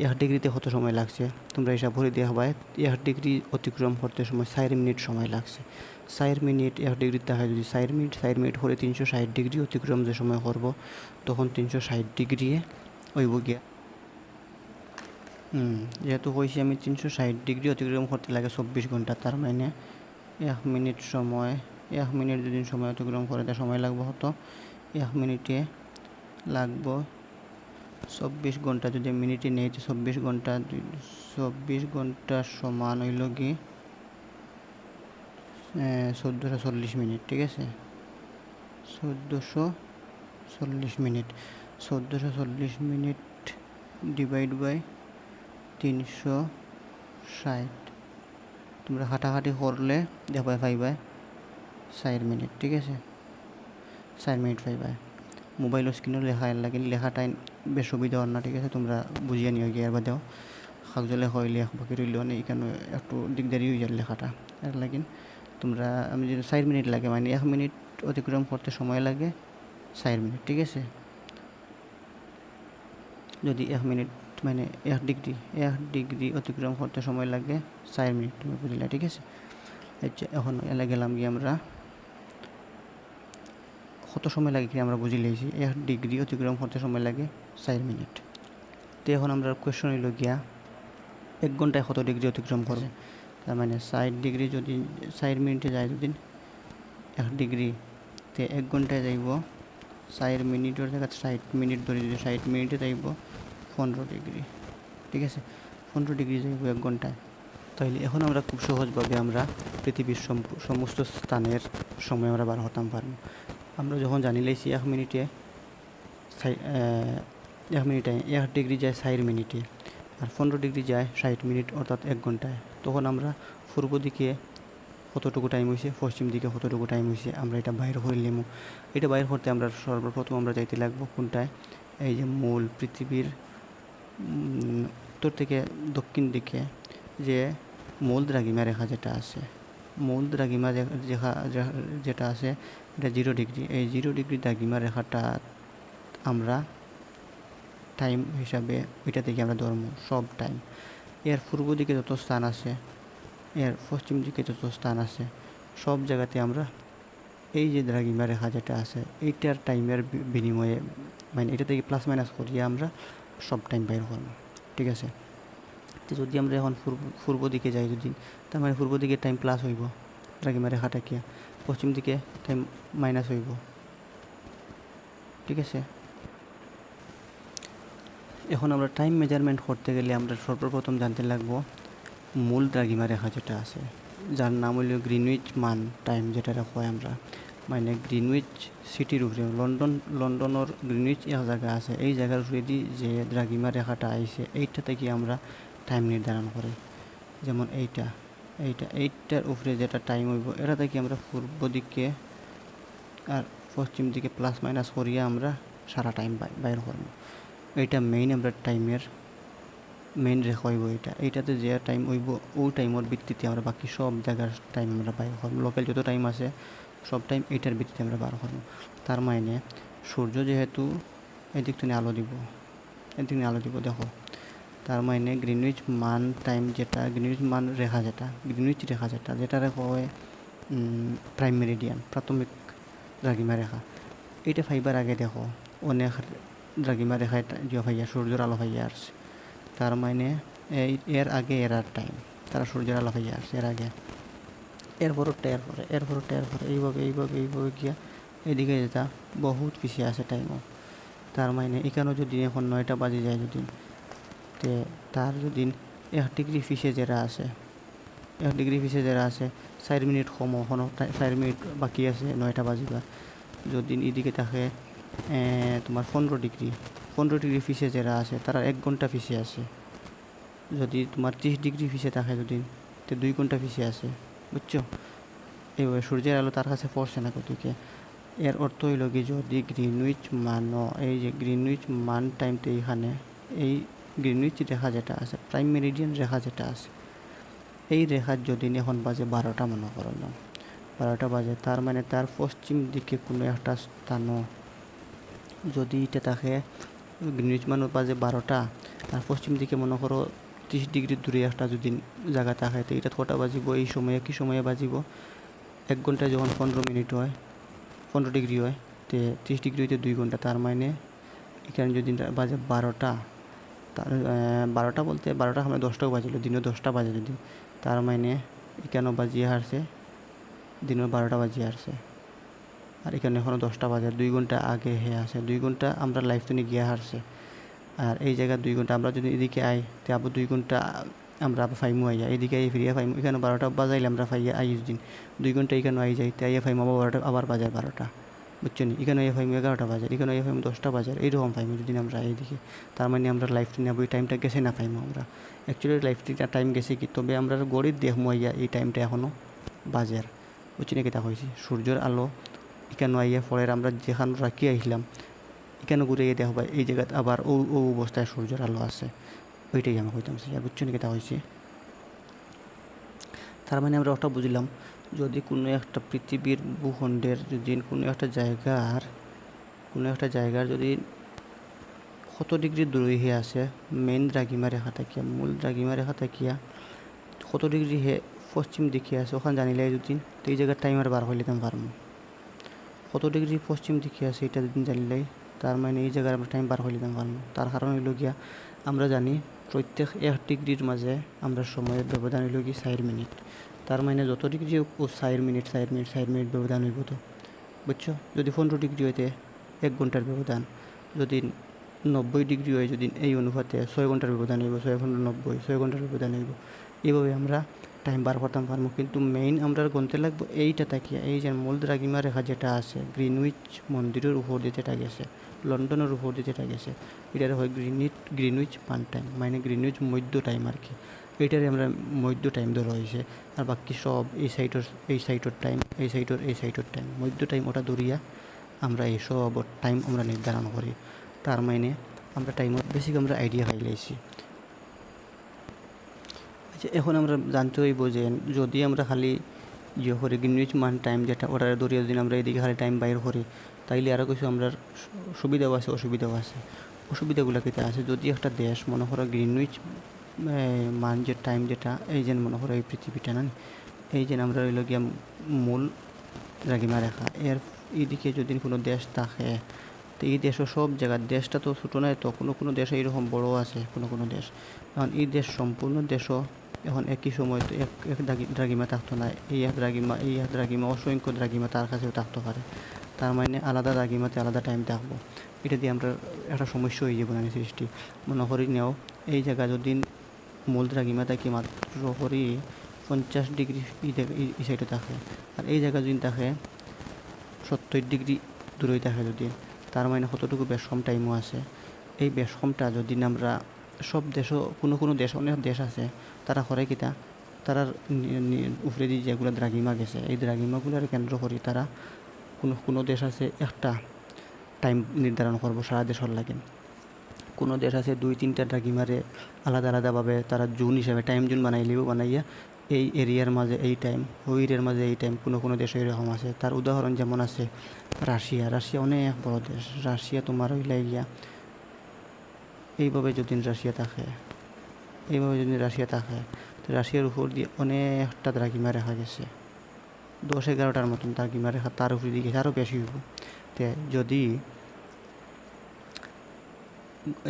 1 ডিগ্রিতে কত সময় লাগছে তোমরা হিসাব করে দেখবা। 1 ডিগ্রি অতিক্রম করতে সময় 4 মিনিট সময় লাগছে। 4 মিনিট 1 ডিগ্রিতে থাকে, যদি 4 মিনিট করে 360 ডিগ্রি অতিক্রম যে সময় করবো, তখন 360 ডিগ্রি হইব গিয়া যেহেতু কইছি আমি 360 ডিগ্রি অতিক্রম করতে লাগে 24 ঘন্টা, তার মানে 1 মিনিট সময়, 1 মিনিট যদি সময় অতিক্রম করে তার সময় লাগবে হতো 1 মিনিটে লাগবো 24 ঘন্টা। যদি মিনিটে নেই তো 24 ঘন্টা সমান হইল কি 1440 মিনিট, ঠিক আছে, 1440 মিনিট। 1440 মিনিট ডিভাইড বাই 360 তোমরা হাঁটাহাঁটি করলে দেখবে পাইবাই 4 মিনিট, ঠিক আছে, 4 মিনিট পাইবাই। মোবাইলের স্ক্রিনও লেখা লাগিল, লেখাটাই বেশ সুবিধা হল না, ঠিক আছে, তোমরা বুঝিয়ে নিও গিয়ে এর বাদেও কাগজে লেখা হইলে বাকি রইল না, এখানে একটু দিকদারি হয়ে যায় লেখাটা, এর লাগিন তোমরা আমি যদি 4 মিনিট লাগে, মানে 1 মিনিট অতিক্রম করতে সময় লাগে 4 মিনিট, ঠিক আছে। যদি 1 মিনিট মানে 1 ডিগ্রি অতিক্রম করতে সময় লাগে 4 মিনিট, তুমি বুঝলে, ঠিক আছে। আচ্ছা, এখন এলে গেলাম গিয়ে আমরা কত সময় লাগে কি আমরা বুঝি লেছি, 1 ডিগ্রি অতিক্রম করতে সময় লাগে 4 মিনিট। তো এখন আমরা কোয়েশ্চন হইল গিয়া 1 ঘন্টায় কত ডিগ্রি অতিক্রম করবে, তার মানে 60 ডিগ্রি যদি 4 মিনিটে যায়, যদি 1 ডিগ্রি তো 1 ঘন্টায় যাইব 4 মিনিটের জায়গায় 60 মিনিট ধরে, যদি 60 মিনিটে যাইব 15 ডিগ্রি, ঠিক আছে, 15 ডিগ্রি যাইব 1 ঘন্টায়। তাইলে এখন আমরা খুব সহজভাবে আমরা পৃথিবীর সমস্ত স্থানের সময় আমরা বার হতাম পারবো। আমরা যখন জানি লাইছি 1 মিনিটে 1 ডিগ্রি যায় 4 মিনিটে, আর 15 ডিগ্রি যায় 60 মিনিট, অর্থাৎ 1 ঘন্টায়, তখন আমরা পূর্ব দিকে কতটুকু টাইম হয়েছে, পশ্চিম দিকে কতটুকু টাইম হয়েছে, আমরা এটা বাইর করে নিলাম। এটা বাইর করতে আমরা সর্বপ্রথম আমরা যাইতে লাগবো কোনটায়, এই যে মূল পৃথিবীর উত্তর থেকে দক্ষিণ দিকে যে মূল দ্রাঘিমা রেখা যেটা আছে, মূল দ্রাঘিমা যেটা আছে এটা 0 ডিগ্রি। এই 0 ডিগ্রি দ্রাঘিমা রেখাটা আমরা টাইম হিসাবে ওইটা থেকে আমরা ধরবো সব টাইম। এর পূর্ব দিকে যত স্থান আছে, এর পশ্চিম দিকে যত স্থান আছে, সব জায়গাতে আমরা এই যে দ্রাঘিমা রেখা যেটা আছে এইটার টাইমের বিনিময়ে, মানে এটা থেকে প্লাস মাইনাস করিয়ে আমরা সব টাইম বাইর করবো, ঠিক আছে। তো যদি আমরা এখন পূর্ব দিকে যাই, যদি তার মানে পূর্ব দিকে টাইম প্লাস হইব দ্রাঘিমা রেখাটা কি, পশ্চিম দিকে টাইম মাইনাস হইব, ঠিক আছে। এখন আমরা টাইম মেজারমেন্ট করতে গেলে আমরা সর্বপ্রথম জানতে লাগবো মূল দ্রাঘিমা রেখা যেটা আছে, যার নাম হইল গ্রিনউইচ মান টাইম, যেটা হয় আমরা মানে গ্রিনউইচ সিটির উপরে লন্ডনের গ্রিনউইচ এক জায়গা আছে, এই জায়গার উপরে যে দ্রাঘিমা রেখাটা আইছে এইটা থেকে আমরা টাইম নির্ধারণ করি। যেমন এইটার উপরে যেটা টাইম হইব, এটা থেকে আমরা পূর্ব দিকে আর পশ্চিম দিকে প্লাস মাইনাস করিয়ে আমরা সারা টাইম বাইর করব। এইটা মেইন আমরা টাইমের মেইন রেখা হইব। এইটাতে যে টাইম হইব ওই টাইমের ভিত্তিতে আমরা বাকি সব জায়গার টাইম আমরা বাইর করব। লোকাল যত টাইম আছে সব টাইম এইটার ভিত্তিতে আমরা বার করব। তার মানে সূর্য যেহেতু এদিক থেকে আলো দিব, দেখো তার মানে গ্রিনউইচ মান টাইম যেটা, গ্রিনউইচ মান রেখা যেটা যেটারে হয় প্রাইম মেরিডিয়ান, প্রাথমিক দ্রাঘিমা রেখা। এইটা ফাইবার আগে দেখো অনেক দ্রাঘিমা রেখায় ফাইয়া সূর্যের আলো ফাইয়া আসছে। তার মানে এর আগে এরার টাইম, তারা সূর্যের আলো ফাইয়া আসছে এর আগে। এরপরটা এরপরে এইভাবে গিয়া এদিকে যেটা বহুত পিছিয়ে আছে টাইমও। তার মানে এখানেও যদি এখন 9টা বাজে যায় যদি, তে তার যদি 1 ডিগ্রি পিছিয়ে যারা আছে 4 মিনিট কম, এখনও 4 মিনিট বাকি আছে 9টা বাজিবা। যদি এদিকে থাকে তোমার 15 ডিগ্রি পিছিয়ে যারা আছে তারা 1 ঘন্টা পিছিয়ে আছে। যদি তোমার 30 ডিগ্রি পিছিয়ে থাকে যদি, তো 2 ঘন্টা পিছিয়ে আছে, বুঝছো? এইভাবে সূর্যের আলো তার কাছে পড়ছে না কতদিকে। এর অর্থ হইল কি, যদি গ্রিনউইচ মানও, এই যে গ্রিনউইচ মান টাইমটা এইখানে, এই গ্রিনউইচ রেখা যেটা আছে, প্রাইম মেরিডিয়ান রেখা যেটা আছে, এই রেখার যদি এখন বাজে 12টা মনে করো না, 12টা বাজে, তার মানে তার পশ্চিম দিকে কোনো একটা স্থানও যদি এটা থাকে, গ্রিনউইচ মান বাজে 12টা, আর পশ্চিম দিকে মনে করো 30 ডিগ্রি দূরে একটা যদি জায়গা থাকে, তো এটা কটা বাজিব, এই সময়ে কি সময়ে বাজিব, 1 ঘন্টায় যখন 15 মিনিট হয়, 15 ডিগ্রি হয়, তো 30 ডিগ্রি হইতে 2 ঘন্টা। তার মানে এখানে যদি বাজে 12টা, তার 12টা বলতে 12টা আমরা 10টাও বাজিল, দিনও 10টা বাজে যদি, তার মানে এখানেও বাজিয়ে হারছে, দিনের 12টা বাজিয়ে হারছে। আর এখানে এখনও 10টা বাজে, 2 ঘন্টা আগে হয়ে আসে, 2 ঘন্টা আমরা লাইফ তো নিয়ে গিয়ে হারছে। আর এই জায়গায় 2 ঘন্টা আমরা যদি এদিকে আই, তো আবার 2 ঘন্টা আমরা আবার ফাইমু আইয়া, এদিকে আই ফিরিয়া ফাইমু, এখানে 12টা বাজাইলে আমরা ফাইয়া আইস দিন 2 ঘন্টা এখানে আই যাই, তাই ফাইমু আবার 12টা, আবার বাজার 12টা, বুঝছো নি? এখানে আই ফাইমু 11টা বাজার, এখানে আই ফাইমু 10টা বাজার, এইরকম ফাইমু যদি আমরা এইদিকে। তার মানে আমরা লাইফ নেব, এই টাইমটা গেছে না ফাইমু আমরা, অ্যাকচুয়ালি লাইফটা টাইম গেছে কি, তবে আমরা গড়ির দেখমু আইয়া এই টাইমটা এখনও বাজার, বুঝছি নাকি? তা হয়েছি সূর্যের আলো এখানে আইয়া পরের আমরা যেখানে রাখি আসলাম, এখানে ঘুরে গিয়ে দেখবা এই জায়গাতে আবার ও অবস্থায় সূর্যের আলো আছে, ওইটাই আমি কইতাম। আর বুঝছো নাকি তা হয়েছে? তার মানে আমরা ওটা বুঝলাম, যদি কোনো একটা পৃথিবীর ভূখণ্ডের যদি কোনো একটা জায়গার যদি কত ডিগ্রি দূরে হয়ে আছে মেইন দ্রাঘিমা রেখা থাকিয়া, মূল দ্রাঘিমা রেখা থাকিয়া কত ডিগ্রি হে পশ্চিম দিকে আছে, ওখানে জানিলে যদি, তো এই জায়গার টাইমার বার হইলে আমি পারবো কত ডিগ্রি পশ্চিম দিকে আছে, এটা যদি জানিলে, তার মানে এই জায়গায় আমরা টাইম বার হইলে আমি পারবো। তার কারণ হইল গিয়া, আমরা জানি প্রত্যেক 1 ডিগ্রির মাঝে আমরা সময়ের ব্যবধান হইল কি 4 মিনিট। তার মানে যত ডিগ্রি ও 4 মিনিট ব্যবধান হইব, তো বুঝছো? যদি 15 ডিগ্রি হইতে 1 ঘন্টার ব্যবধান, যদি 90 ডিগ্রি হয় যদি এই অনুপাতে 6 ঘন্টার ব্যবধান হইব, 6 ঘন্টা 90, 6 ঘন্টার ব্যবধান হইব। এইভাবে আমরা টাইম বার করতাম পারবো। কিন্তু মেইন আমরা গুনতে লাগবো এইটা তাকিয়া, এই যে মূল দ্রাঘিমা রেখা যেটা আছে গ্রিনউইচ মন্দিরের উপর দিয়ে যেটা গেছে, লন্ডনের উপর দিয়ে যেটা গেছে, এটার হয় গ্রিনউইচ মান টাইম, মানে গ্রিনউইচ মধ্য টাইম আর কি। এইটারে আমরা মধ্য টাইম ধরা হয়েছে। আর বাকি সব এই সাইটর টাইম, এই সাইটর টাইম, মধ্য টাইম ওটা ধরিয়া আমরা এই সব টাইম আমরা নির্ধারণ করি। তার মানে আমরা টাইমত বেশি আমরা আইডিয়া পাই লাইছি। আচ্ছা, এখন আমরা জানতে হইব যে যদি আমরা খালি ইয়ে করি গ্রিনউইচ মান টাইম যেটা, ওটার ধরিয়া যদি আমরা এদিকে খালি টাইম বাইর করি, তাইলে আরও কিছু আমরা সুবিধাও আছে অসুবিধাও আছে। অসুবিধাগুলো কীটা আছে, যদি একটা দেশ মনে করো গ্রিনউইচ মান যে টাইম যেটা, এই যে মনে করো এই পৃথিবীটা না, এই যে আমরা রইল গিয়া মূল দ্রাঘিমা রেখা, এর এইদিকে যদি কোনো দেশ থাকে, তো এই দেশও সব জায়গার, দেশটা তো ছোটো নয়, তো কোনো দেশ এইরকম বড় আছে কোনো দেশ। এখন এই দেশ সম্পূর্ণ দেশও এখন একই সময় তো এক দ্রাঘিমা থাকতো না, এই এক দ্রাঘিমা অসংখ্য দ্রাঘিমা তার কাছেও থাকতে পারে। তার মানে আলাদা দ্রাঘিমাতে আলাদা টাইম থাকবো, এটা দিয়ে আমরা একটা সমস্যা হয়ে যাবো না সৃষ্টি। মনে করি নেও এই জায়গা যদি মূল দ্রাঘিমা থাকি মাত্র করি 50 ডিগ্রি এই সাইডে থাকে, আর এই জায়গা যদি থাকে 70 ডিগ্রি দূরে থাকে যদি, তার মানে কতটুকু বেশ কম টাইমও আছে। এই বেশ কমটা যদি আমরা সব দেশও কোনো দেশ, অনেক দেশ আছে তারা করে কিতা, তারার উপরে দিয়ে যেগুলো দ্রাঘিমা গেছে, এই দ্রাঘিমাগুলোর কেন্দ্র করি তারা কোনো দেশ আছে একটা টাইম নির্ধারণ করবো সারা দেশের লাগে। কোনো দেশ আছে 2-3টা দ্রাঘিমারে আলাদাভাবে তারা জোন হিসাবে টাইম জোন বানাইয়া এই এরিয়ার মাঝে এই টাইম, ওই এরিয়ার মাঝে এই টাইম, কোনো দেশে এরকম আছে। তার উদাহরণ যেমন আছে রাশিয়া অনেক বড় দেশ। রাশিয়া তোমার হইলে গিয়া এইভাবে যদি রাশিয়া থাকে, এইভাবে যদি রাশিয়া তাকায়, তো রাশিয়ার উপর দিয়ে অনেকটা দ্রাঘিমা রেখা গেছে, 10-11টার মতন দ্রাঘিমা রেখা তার উপরে দিয়ে গেছে, আরও বেশি হইব। তো যদি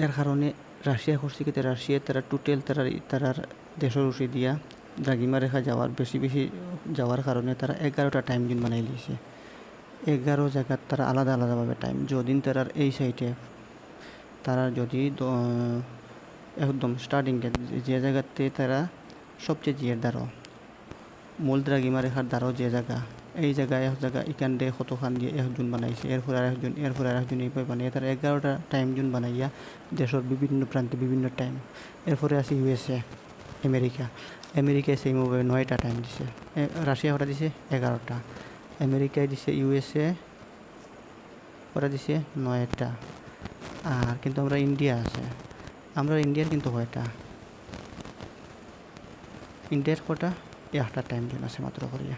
এর কারণে রাশিয়া করছে কি, রাশিয়া তারা টোটাল তারার দেশের উপরে দিয়া দ্রাঘিমা রেখা যাওয়ার বেশি যাওয়ার কারণে তারা 11টা টাইম জোন বানাই লিয়েছে। 11 জায়গার তারা আলাদা আলাদাভাবে টাইম, যদিন তারার এই সাইডে তারা যদি একদম স্টার্টিংয়ে যে জায়গাতে তারা সবচেয়ে জিয়ের দ্বারো মূল দ্রাঘিমা রেখার দ্বারো যে জায়গা, এই জায়গায় এক জায়গা এখান দিয়ে কতখান দিয়ে একজন বানাইছে, এরপর আর একজন এইভাবে বানিয়ে তারা 11টা টাইম জোন বানাইয়া দেশের বিভিন্ন প্রান্তে বিভিন্ন টাইম। এরপরে আছে ইউএসএ, আমেরিকায় সেইভাবে 9টা টাইম দিছে, রাশিয়া ওটা দিছে 11টা, আমেরিকায় দিছে ইউএসএ ওরা দিছে 9টা। আর কিন্তু আমরা ইন্ডিয়া আছে, আমরা ইন্ডিয়ার কিন্তু কয়টা, ইন্ডিয়ার কটা, একটা টাইম জোন আছে মাত্র করিয়া,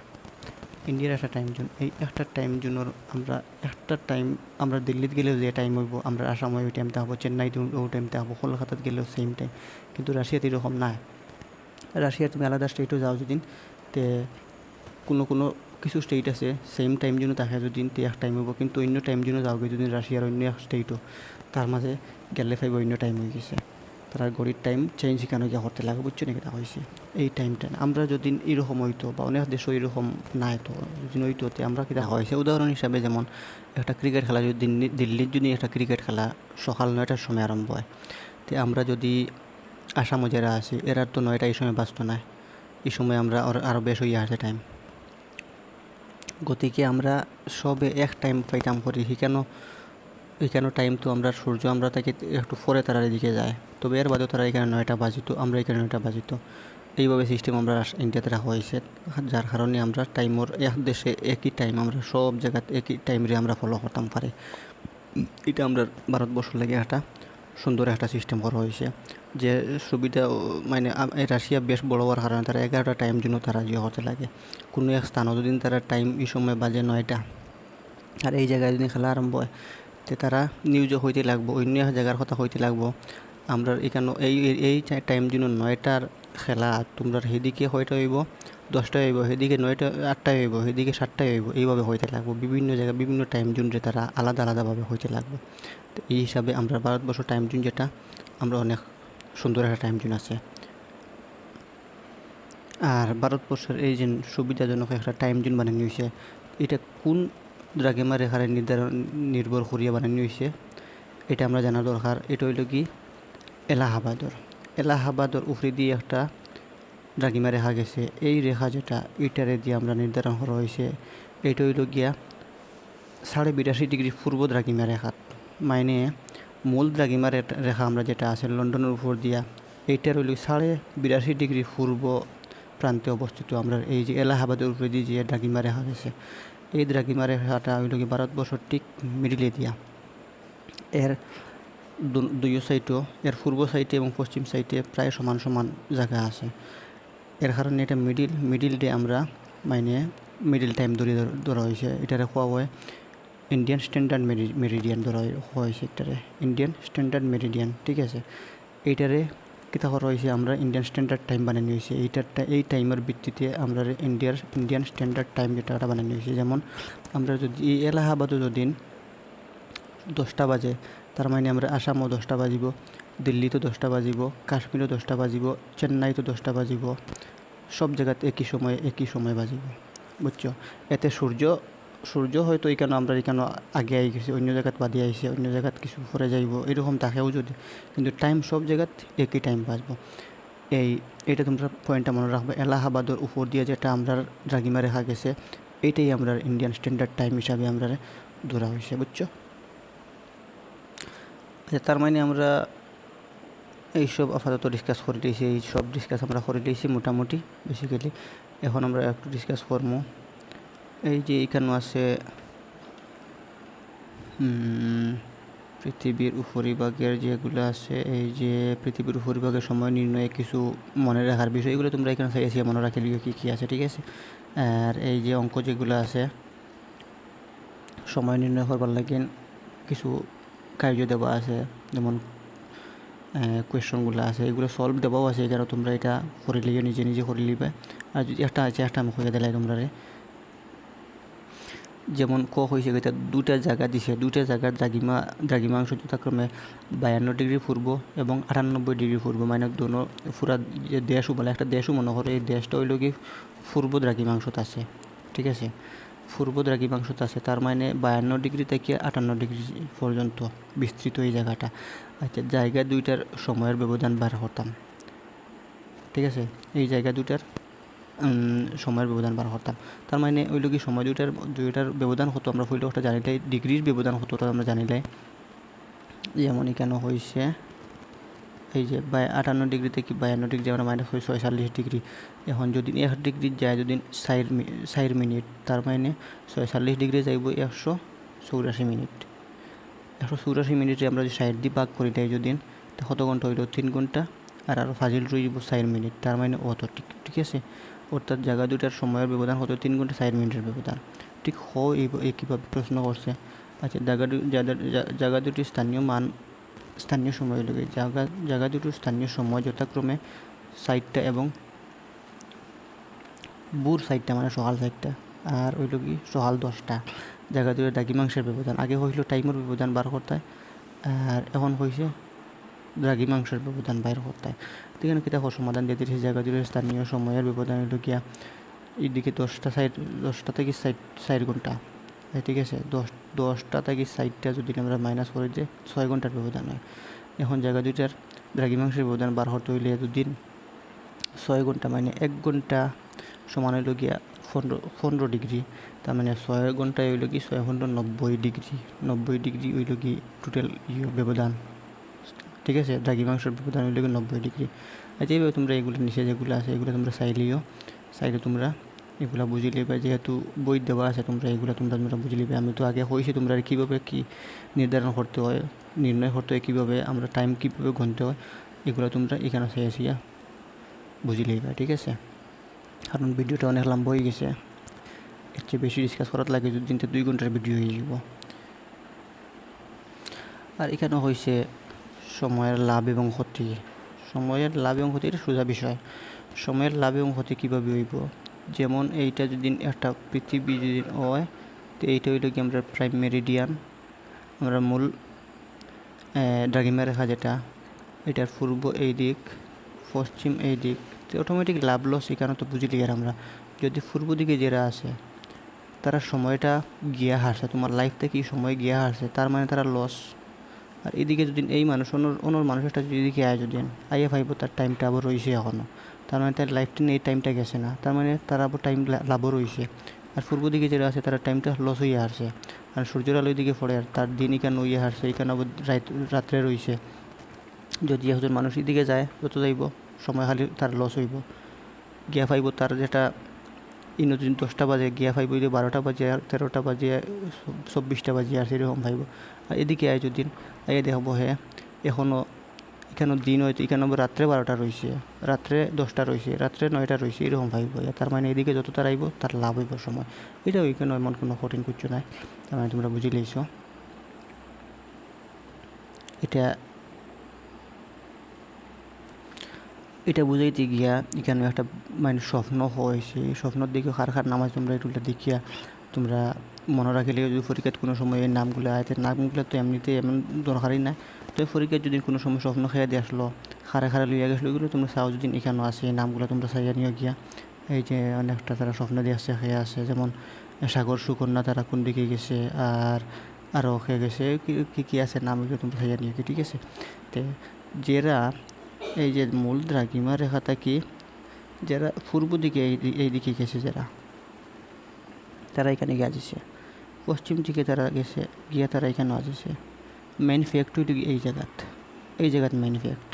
ইন্ডিয়ার একটা টাইম জোন। এই একটা টাইম জোনের আমরা একটা টাইম, আমরা দিল্লিতে গেলেও যে টাইম হইব, আমরা আসামে ওই টাইমটা হবো, চেন্নাইতে ওই টাইমটা হবো, কলকাতাতে গেলেও সেম টাইম। কিন্তু রাশিয়াতে এরকম না। রাশিয়া তুমি আলাদা স্টেটও যাও যদি, তে কোনো কিছু স্টেট আছে সেম টাইম জোনও থাকে যদি, তে এক টাইম হইব, কিন্তু অন্য টাইম জোনও যাওগে যদি রাশিয়ার অন্য এক স্টেটও, তার মাঝে গেলে ফাইব অন্য টাইম হয়ে গেছে, তারা ঘড়ির টাইম চেঞ্জ কেন গিয়ে করতে লাগে, বুঝছো নাকি? এটা হয়েছে এই টাইমটা। আমরা যদি এরকম হইতো বা অনেক দেশও এরকম নাই তো যদি হইতো, আমরা কি দেখা হয়েছে উদাহরণ হিসাবে, যেমন একটা ক্রিকেট খেলা যদি দিল্লির যদি একটা ক্রিকেট খেলা সকাল 9টার সময় আরম্ভ হয়, তো আমরা যদি আসামও যারা আছে এরা তো 9টা এই সময় বাঁচত না, এই সময় আমরা আরও বেশ হইয়া আছে টাইম। গতিকে আমরা সবে এক টাইম পাইতাম করি, এখানেও টাইম তো আমরা সূর্য আমরা তাকে একটু পরে তারা এদিকে যায়, তবে এর বাদেও তারা এখানে 9টা বাজিত, আমরা এখানে 9টা বাজিত। এইভাবে সিস্টেম আমরা ইন্ডিয়াতে রাখা হয়েছে, যার কারণে আমরা টাইমর এক দেশে একই টাইম আমরা সব জায়গাতে একই টাইমে আমরা ফলো করতাম পারি। এটা আমরা ভারতবর্ষ লাগে একটা সুন্দর একটা সিস্টেম করা হয়েছে, যে সুবিধা মানে রাশিয়া বেশ বড় হওয়ার কারণে তারা 11টা টাইম জন্য তারা ইয়ে হতে লাগে। কোনো এক স্থানও যদি তারা টাইম এই সময় বাজে 9টা, আর এই জায়গায় যদি খেলা আরম্ভ হয়, তো তারা নিউজও হইতে লাগবো, অন্য এক জায়গার কথা হইতে লাগবো। আমরা এখানে এই টাইম জন্য 9টার খেলা, তোমরা সেদিকে কয়টা হইব, 10টায় হইব, সেদিকে 9টা 8টায় হইব, সেদিকে 7টায় হইব, এইভাবে হইতে লাগবো। বিভিন্ন জায়গায় বিভিন্ন টাইম জোনরে তারা আলাদা আলাদাভাবে হইতে লাগবে। তো এই হিসাবে আমরা ভারতবর্ষ টাইম জোন যেটা, আমরা অনেক সুন্দর একটা টাইম জোন আছে। আর ভারতবর্ষের এই যে সুবিধাজনক একটা টাইম জোন বানানো হয়েছে, এটা কোন দ্রাঘিমা রেখার নির্ভর করিয়া বানানো হয়েছে এটা আমরা জানা দরকার। এটা হইল কি এলাহাবাদর উপরে দিয়ে একটা দ্রাঘিমা রেখা গেছে, এই রেখা যেটা এটারে দিয়ে আমরা নির্ধারণ করা হয়েছে, এটা হইল গিয়া 82.5 ডিগ্রি পূর্ব দ্রাঘিমা রেখা, মানে মূল দ্রাঘিমা রেখা আমরা যেটা আছে লন্ডনের উপর দিয়া, এইটার হইল 82.5 ডিগ্রি পূর্ব প্রান্তে অবস্থিত। আমরা এই যে এলাহাবাদের উপরে দিয়ে যে দ্রাঘিমা রেখা গেছে, এই দ্রাঘিমা রেখাটা হইল কি ভারতবর্ষের ঠিক মিডিলে দিয়া, এর দুই সাইডও, এর পূর্ব সাইডে এবং পশ্চিম সাইডে প্রায় সমান সমান জায়গা আছে। এর কারণে এটা মিডিল ডে আমরা মানে মিডিল টাইম ধরা হয়েছে। এটারে খোয়া হয় ইন্ডিয়ান স্ট্যান্ডার্ড মেরিডিয়ান ধরা হয়েছে, এটারে ইন্ডিয়ান স্ট্যান্ডার্ড মেরিডিয়ান, ঠিক আছে। এইটারে কিতা করা হয়েছে, আমরা ইন্ডিয়ান স্ট্যান্ডার্ড টাইম বানানো হয়েছে। এই টাইমের ভিত্তিতে আমরা ইন্ডিয়ান স্ট্যান্ডার্ড টাইম যেটা বানানো হয়েছে। যেমন আমরা যদি এই এলাহাবাদও যদি 10টা বাজে, তার মানে আমরা আসামও 10টা বাজিব, দিল্লিতে 10টা বাজিব, কাশ্মীরও 10টা বাজিব, চেন্নাইতে 10টা বাজিব, সব জায়গাতে একই সময় বাজিব, বুঝছো। এতে সূর্য হয়তো এখানে আমরা এখানে আগে আই গেছি, অন্য জায়গাত বাদি আইছে, অন্য জায়গাত কিছু পরে যাইব, এরকম থাকেও যদি, কিন্তু টাইম সব জায়গাত একই টাইম বাজব। এইটা তোমরা পয়েন্টটা মনে রাখবে। এলাহাবাদের উপর দিয়ে যেটা আমরা দ্রাঘিমা রেখা গেছে, এইটাই আমরা ইন্ডিয়ান স্ট্যান্ডার্ড টাইম হিসাবে আমরা ধরা হয়েছে, বুঝছো। তার মানে আমরা এইসব আপাতত ডিসকাস করে দিয়েছি, এই সব ডিসকাস আমরা করে দিয়েছি মোটামুটি বেসিক্যালি। এখন আমরা একটু ডিসকাস করবো এই যে এখানে আছে পৃথিবীর উপরিভাগের যেগুলো আছে, এই যে পৃথিবীর উপরিভাগের সময় নির্ণয়ে কিছু মনে রাখার বিষয়, এগুলো তোমরা এখানে চাইছি মনে রাখে লিও কী কী আছে, ঠিক আছে। আর এই যে অঙ্ক যেগুলো আছে সময় নির্ণয় করবার লাগে কিছু কার্য দেওয়া আছে, যেমন কোয়েশনগুলো আছে এগুলো সলভ দেওয়াও আছে, এখানে তোমরা এটা করে লিও, নিজে নিজে করে লিবে। আর যদি একটা আছে একটা আমি হয়ে দিলাই তোমরা, যেমন ক হয়েছে এটা দুটা জায়গা দিছে, দুটা জায়গার দ্রাঘিমাংশ যথাক্রমে 52 ডিগ্রি পূর্ব এবং 98 ডিগ্রি পূর্ব, মানে দোনো পুরা যে দেশও বলে একটা দেশও মনে করে, এই দেশটা হইল কি পূর্ব দ্রাঘিমাংশত আছে, ঠিক আছে, পূর্ব দ্রাঘিমাংশত আছে, তার মানে 52 ডিগ্রি থেকে 58 ডিগ্রি পর্যন্ত বিস্তৃত এই জায়গাটা। আচ্ছা, জায়গা দুইটার সময়ের ব্যবধান বার করতাম, ঠিক আছে, এই জায়গা দুইটার সময়ের ব্যবধান বার করতাম, তার মানে ওইল কি সময় দুইটার ব্যবধান হতো, আমরা পইলে ওটা জানিলাই, ডিগ্রির ব্যবধান হতো ওটা আমরা জানিলাই। যেমন এখানে হয়েছে এই যে 58 ডিগ্রি থেকে 52 ডিগ্রি আমরা মাইনাস হয় 46 ডিগ্রি। এখন যদি 1 ডিগ্রি যায় যদি 4 মিনিট, তার মানে 46 ডিগ্রি যাইব 184 মিনিট। 184 মিনিটে আমরা যদি 60 দিয়ে ভাগ করি তাই যদি কত ঘন্টা হইল 3 ঘন্টা, আর আরও ফাজিল রইব 4 মিনিট, তার মানে অত ঠিক আছে। অর্থাৎ জায়গা দুটার সময়ের ব্যবধান হতো 3 ঘন্টা 4 মিনিটের ব্যবধান। ঠিক এই কীভাবে প্রশ্ন করছে। আচ্ছা, জায়গা দুটির স্থানীয় সময় হইল জায়গা দুটির স্থানীয় সময় যথাক্রমে 4টা এবং ভোর 4টা, মানে সকাল 4টা, আর হইল কি সকাল 10টা। জায়গা দুটির দ্রাঘিমাংশের ব্যবধান, আগে হইল টাইমের ব্যবধান বার করতে, আর এখন হয়েছে দ্রাঘিমাংশের ব্যবধান বাইর করতে। এখানে কি দেখো সমাধান দিয়ে দিয়েছে, জায়গা দুটির স্থানীয় সময়ের ব্যবধান হইল গিয়া এইদিকে 10টা থেকে 4 ঘন্টা, ঠিক আছে। 10টা থেকে 4টা যদি আমরা মাইনাস করে যে 6 ঘন্টার ব্যবধান হয়। এখন জায়গা দুইটার দ্রাঘিমাংশের ব্যবধান বার করতে হইলে দুদিন 6 ঘন্টা, মানে 1 ঘন্টা সমান হইল গিয়া 15 ডিগ্রি, তার মানে 6 ঘন্টায় হইল কি 6 ঘন্টা 90 ডিগ্রি হইল কি টোটাল ব্যবধান, ঠিক আছে। দ্রাঘিমাংশের ব্যবধান হইল কি 90 ডিগ্রি। আচ্ছা, এইভাবে তোমরা এগুলো নিচে যেগুলো আছে এগুলো তোমরা চাইলে তোমরা এগুলো বুঝে লিবে, যেহেতু বই দেওয়া আছে তোমরা এগুলো তোমরা বুঝে লিবে। আমি তো আগে হয়েছি তোমরা কীভাবে কী নির্ধারণ করতে হয়, নির্ণয় করতে হয়, কীভাবে আমরা টাইম কীভাবে গুনতে হয়, এগুলো তোমরা এখানে চেয়েছিয়া বুঝে লিবে, ঠিক আছে। কারণ ভিডিওটা অনেক লম্বা হয়ে গেছে, এর চেয়ে বেশি ডিসকাস করার লাগে যদি 2 ঘন্টার ভিডিও হয়ে যাব। আর এখানে হয়েছে সময়ের লাভ এবং ক্ষতি। এটা সোজা বিষয়। সময়ের লাভ এবং ক্ষতি কীভাবে হইব, যেমন এইটা যদি একটা পৃথিবী যদি হয়, তো এইটা হইল কি আমরা প্রাইম মেরিডিয়ান, আমরা মূল দ্রাঘিমা রেখা যেটা, এটার পূর্ব এই দিক, পশ্চিম এই দিক, তো অটোমেটিক লাভ লস এখানে তো বুঝলি। আর আমরা যদি পূর্ব দিকে যারা আছে তারা সময়টা গিয়া হারছে, তোমার লাইফ থেকে সময় গিয়া হারছে, তার মানে তারা লস। আর এদিকে যদি এই মানুষ অন্য মানুষটা যদি এদিকে আয় যদি আইয়া ভাইব তার টাইমটা আবার রয়েছে এখনও, তার মানে তার লাইফটা এই টাইমটা গেছে না, তার মানে তার আবার টাইম লাভও রয়েছে। আর পূর্ব দিকে যারা আছে তারা টাইমটা লস হইয়া হারছে, আর সূর্যের আলোর দিকে পড়ে আর তার দিন এখানে হইয়া হারছে, এখানে আবার রাত্রে রয়েছে। যদি একজন মানুষ এদিকে যায় যত যাইব সময় খালি তার লস হইব, গিয়া পাইব তার যেটা ইনো যদি 10টা বাজে গিয়া পাইব যদি 12টা বাজে, 13টা বাজে, 24টা বাজে, আর সেরকম পাইব। আর এদিকে আয় যদি আইয়া দেখব হ্যাঁ এখনও এখানেও দিন হয়তো এখানে রাত্রে 12টা রয়েছে, রাত্রে 10টা রয়েছে, রাত্রে 9টা রয়েছে, এরকম ভাইব। তার মানে এদিকে যত তার আইব তার লাভ হইব সময়। এটা ওইখানে এমন কোনো কঠিন কিছু নাই, তার মানে তোমরা বুঝি লইছ। এটা বুঝাইতে গিয়া এখানে একটা মানে স্বপ্ন হয়েছে, এই স্বপ্নের দিকে খার নামাজ তোমরা এটুটা দেখিয়া তোমরা মনে রাখিলে যদি পরীক্ষার কোনো সময় এই নামগুলো আয়, নামগুলো তো এমনিতে এমন দরকারই নাই। তো পরীক্ষার যদি কোনো সময় স্বপ্ন খেয়ে দিয়ে আসলো, খারা লইয়া গেছিলো, এগুলো তোমরা চাও যদি এখানেও আছে এই নামগুলো তোমরা চাইয়া নিয়ে গিয়া। এই যে অনেকটা তারা স্বপ্ন দিয়ে আসছে খেয়ে আসে, যেমন সাগর সুকন্যা তারা কোন দিকে গেছে, আর আরও খেয়ে গেছে কী আছে নামগুলো তোমরা চাইয়া নিয়ে গিয়ে, ঠিক আছে। তো যারা এই যে মূল দ্রাঘিমা রেখাটা কি, যারা পূর্ব দিকে এই দিকে গেছে তারা এখানে গিয়ে আসছে, পশ্চিম দিকে তারা গেছে গিয়া তারা এখানে আসছে। মেইন ফ্যাক্ট হইল এই জায়গাত মেইন ফ্যাক্ট।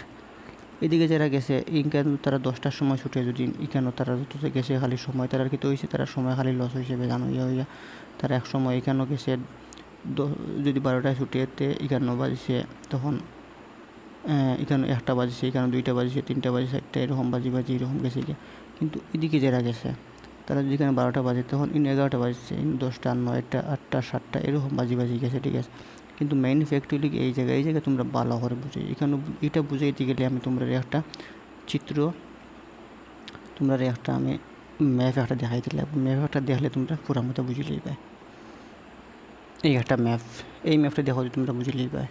এদিকে যারা গেছে এখানে তারা 10টার সময় ছুটে, যদি এখানেও তারা যত গেছে খালি সময় তারা কি তো হয়েছে, তারা সময় খালি লস হয়েছে বেজান হইয়া তারা এক সময় এখানেও গেছে যদি 12টায় ছুটেতে এখানেও বাজছে, তখন এখানে 1টা বাজছে, এখানে 2টা বাজছে, 3টা বাজছে, 4টা, এরকম বাজি এরকম গেছে গিয়ে। কিন্তু এদিকে যারা গেছে তারা যদি এখানে 12টা বাজে তখন 11টা বাজছে, 10টা, 9টা, 8টা, 7টা এরকম বাজি গেছে, ঠিক আছে। কিন্তু মেইন ফ্যাক্ট হইল কি এই জায়গায় তোমরা ভালো করে বুঝে। এখানে এটা বুঝাইতে গেলে আমি তোমরা একটা চিত্র, তোমরা একটা আমি ম্যাপ একটা দেখাই দিলে, ম্যাপ একটা দেখলে তোমরা পুরা মতো বুঝে লইবে। এই একটা ম্যাপ, এই ম্যাপটা দেখো যে তোমরা বুঝে লইবে।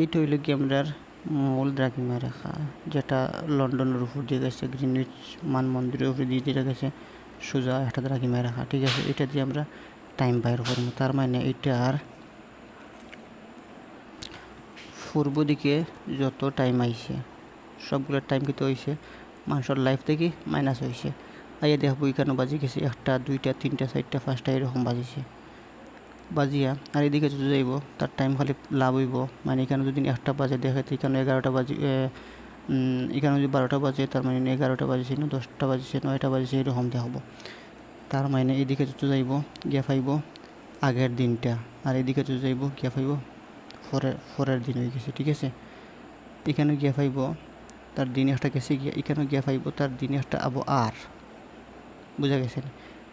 এইটা হইল কি আমরা মূল দ্রাঘিমা রেখা, যেটা লন্ডনের উপর দিয়ে গেছে, গ্রিনউইচ মান মন্দিরের উপরে দিয়ে গেছে সোজা একটা দ্রাঘিমা রেখা, ঠিক আছে। এটা দিয়ে আমরা টাইম বাইর করবো। তার মানে এটার পূর্ব দিকে যত টাইম আইছে সবগুলোর টাইম কিন্তু হয়েছে মানুষের লাইফ থেকে মাইনাস হয়েছে। আইয়া দেখবো এখানে বাজি গেছে 1টা 2টা 3টা 4টা 5টা এরকম বাজিছে, বাজিয়া আর এদিকে যদি যাইব তার টাইম খালি লাভ হইব। মানে এখানে যদি 1টা বাজে দেখে তো এখানে 11টা বাজে, এখানে যদি 12টা বাজে তার মানে 11টা বাজেছে না 10টা বাজেছে 9টা বাজেছে এরকম দেখবো। তার মানে এদিকে যদি যাইব গিয়া পাইব আগের দিনটা, আর এদিকে যদি যাইব গিয়া পাইব পরের দিন হয়ে গেছে, ঠিক আছে। এখানে গিয়া পাইব তার দিন একটা গেছে গিয়া, এখানে গিয়া পাইব তার দিন একটা আবো আর, বোঝা গেছে।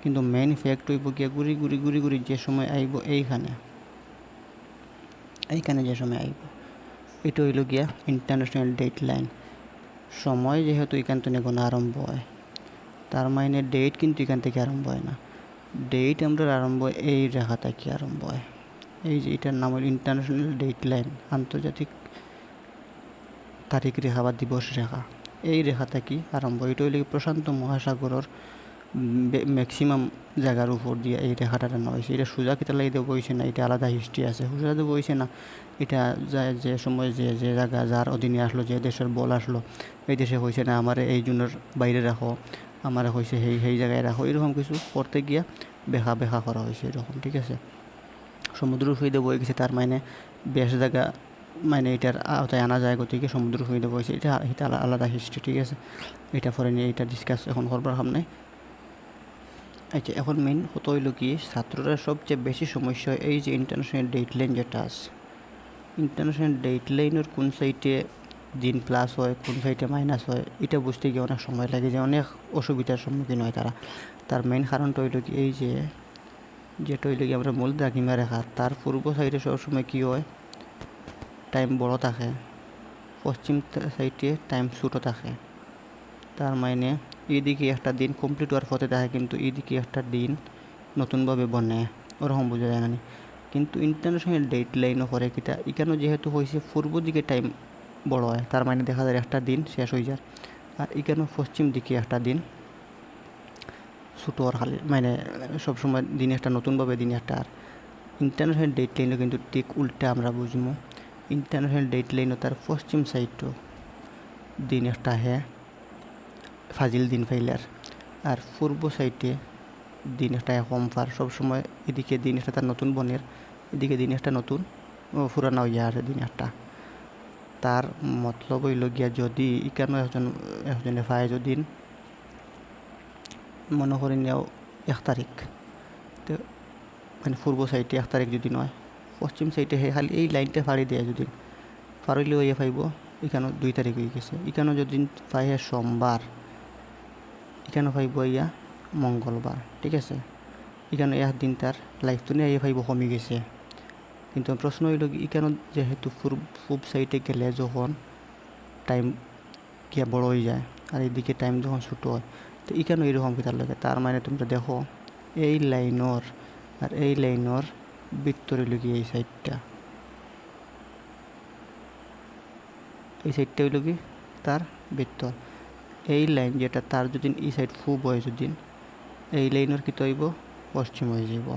কিন্তু মেইন ফ্যাক্ট হইব গিয়া ঘুরি যে সময় আইব এইখানে যে সময় আইব এটা হইল গিয়া ইন্টারন্যাশনাল ডেট লাইন। সময় যেহেতু এখান থেকে গোনা আরম্ভ হয়, তার মানে ডেট কিন্তু এখান থেকে আরম্ভ হয় না। ডেট আমরা আরম্ভ হয় এই রেখা থেকে আরম্ভ হয়। এই যে এটার নাম হল ইন্টারন্যাশনাল ডেট লাইন, আন্তর্জাতিক তারিখ রেখা বা দিবস রেখা। এই রেখা থেকে আরম্ভ, এটা হইলে প্রশান্ত মহাসাগরের ম্যাক্সিমাম জায়গার উপর দিয়ে এই রেখাটা টানা হয়েছে। এটা সোজা কিতা লাগিয়ে বইছে না, এটা আলাদা হিস্ট্রি আছে। সোজা তো বইছে না, এটা যে সময় যে জায়গা যার অধীনে আসলো, যে দেশের বল আসলো, এই দেশে হয়েছে না আমার এই জনের বাইরে রাখো, আমার হয়েছে সেই জায়গায় রাখো, এরকম কিছু করতে গিয়া বেখা করা হয়েছে এরকম, ঠিক আছে। সমুদ্র সুবিধা বয়ে গেছে, তার মানে বেশ জায়গা মানে এটার আওতায় আনা যায়, গতিকে সমুদ্র সুবিধা বইছে, এটা আলাদা হিস্ট্রি, ঠিক আছে। এটা পরে নিয়ে এটা ডিসকাস এখন করবার সামনে। আচ্ছা, এখন মেইন হতো হইল কি ছাত্ররা সবচেয়ে বেশি সমস্যা হয় এই যে ইন্টারন্যাশনাল ডেট লাইন যেটা আছে, ইন্টারন্যাশনাল ডেট লাইনের কোন সাইটে দিন প্লাস হয় কোন সাইটে মাইনাস হয় এটা বুঝতে গিয়ে অনেক সময় লাগে, যে অনেক অসুবিধার সম্মুখীন হয় তারা। তার মেইন কারণটা হইল কি এই যে যেটা হইল কি আমরা মূল দ্রাঘিমা রেখা তার পূর্ব সাইডে সবসময় কী হয় টাইম বড় থাকে, পশ্চিম সাইডে টাইম ছোটো থাকে। তার মানে এইদিকে একটা দিন কমপ্লিট হওয়ার পথে থাকে, কিন্তু এইদিকে একটা দিন নতুনভাবে বনে, ওরকম বোঝা যায় না। কিন্তু ইন্টারন্যাশনাল ডেট লাইনও করে কিটা এখানে যেহেতু হয়েছে পূর্ব দিকে টাইম বড় হয়, তার মানে দেখা যায় একটা দিন শেষ হয়ে যায়, আর এখানে পশ্চিম দিকে একটা দিন ছোটো আর খালি, মানে সবসময় দিন একটা নতুনভাবে দিন একটা। আর ইন্টারন্যাশনাল ডেট লাইনও কিন্তু ঠিক উল্টা আমরা বুঝবো। ইন্টারন্যাশনাল ডেট লাইনও তার পশ্চিম সাইডও দিন একটা হে ফাজিল দিন ফাইলার, আর পূর্ব সাইডে দিন একটা কম ফার, সবসময় এদিকে দিন একটা তার নতুন বনের, এদিকে দিন একটা নতুন পুরানো হইয়া আছে দিন একটা। তার মতলব হইল গিয়া যদি এখানে একজনে পায় যদি মনে করি নেও 1 তারিখ, তো মানে পূর্ব সাইডে 1 তারিখ যদি নয়, পশ্চিম সাইডে হে খালি এই লাইনটা ফাড়ি দেয়, যদি ফাড়িলেও ইয়ে পাইব এখানেও 2 তারিখ হয়ে গেছে। এখানেও যদি পাই সোমবার, এখানেও পাইব ইয়া মঙ্গলবার, ঠিক আছে। এখানে একদিন তার লাইফ তো নিয়ে পাইব কমে গেছে। কিন্তু প্রশ্ন হইল কি এখানে যেহেতু পূব সাইডে গেলে যখন টাইম গিয়া বড় হয়ে যায় আর এদিকে টাইম যখন ছোটো হয়, তো এখানেও এরকম কিতার লাগে। তার মানে তোমরা দেখো এই লাইনর আর এই লাইনর ভিতরে লুকি এই সাইডটা, এই সাইডটা হইল কি তার ভিতর, এই লাইন যেটা তার যদি এই সাইড পূব হয়, যদি এই লাইনের কি হইব পশ্চিম হয়ে যাব।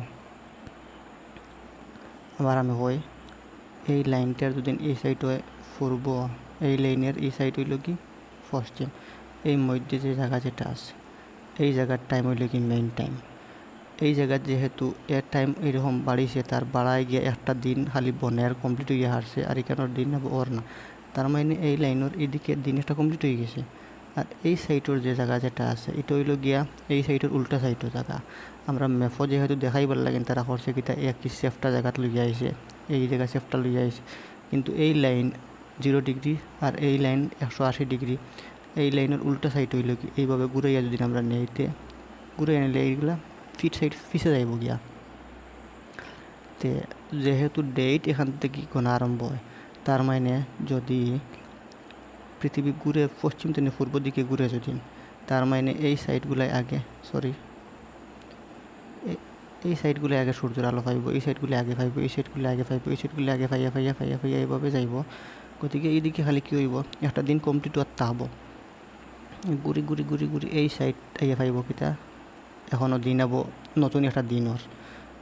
আবার আমি হই এই লাইনটার যদি এই সাইড হয় পূর্ব, এই লাইনের এই সাইড হইল কি পশ্চিম। এই মধ্যে যে জায়গা যেটা আছে এই জায়গার টাইম হইল কি মেইন টাইম। এই জায়গার যেহেতু এর টাইম এরকম বাড়িছে, তার বাড়ায় গিয়ে একটা দিন খালি বনের কমপ্লিট হয়ে হারছে, আর এখানের দিন ওর না। তার মানে এই লাইনের এদিকে দিন একটা কমপ্লিট হয়ে গেছে। আর এই সাইডের যে জায়গা যেটা আছে এটা হইল গিয়া এই সাইডের উল্টা সাইডের জায়গা। আমরা ম্যাপও যেহেতু দেখাইবার লাগেন, তারা করছে কি একই সেফটা জায়গাত লইয়া আইছে, এই জায়গা সেফটা লইয়া আইছে। কিন্তু এই লাইন 0 ডিগ্রি আর এই লাইন 180 ডিগ্রি, এই লাইনের উল্টা সাইড হইল কি এইভাবে ঘুরাইয়া যদি আমরা নেইতে ঘুরাইয়া নিলে এইগুলা ফিট সাইড পিছিয়ে যাইব গিয়া। তে যেহেতু ডেট এখান থেকে গোনা আরম্ভ হয়, তার মানে যদি পৃথিবী ঘুরে পশ্চিম থেকে পূর্ব দিকে ঘুরে যদি, তার মানে এই সাইডগুলাই আগে এই সাইডগুলো আগে সূর্যের আলো পাইব, এই সাইডগুলো আগে পাইব, এই সাইডগুলো আগে পাইব, এই সাইডগুলো আগে ফাইয়া ফাইয়া ফাইয়া ফাইয়া এইভাবে যাইব। গতিকে এইদিকে খালি কী হইব, একটা দিন কমপ্লিট হওয়ার তাহব ঘুরি ঘুরি ঘুরি ঘুরি এই সাইড আইয়া পাইব কিতা এখনও দিন আবো নতুন একটা দিন ওর।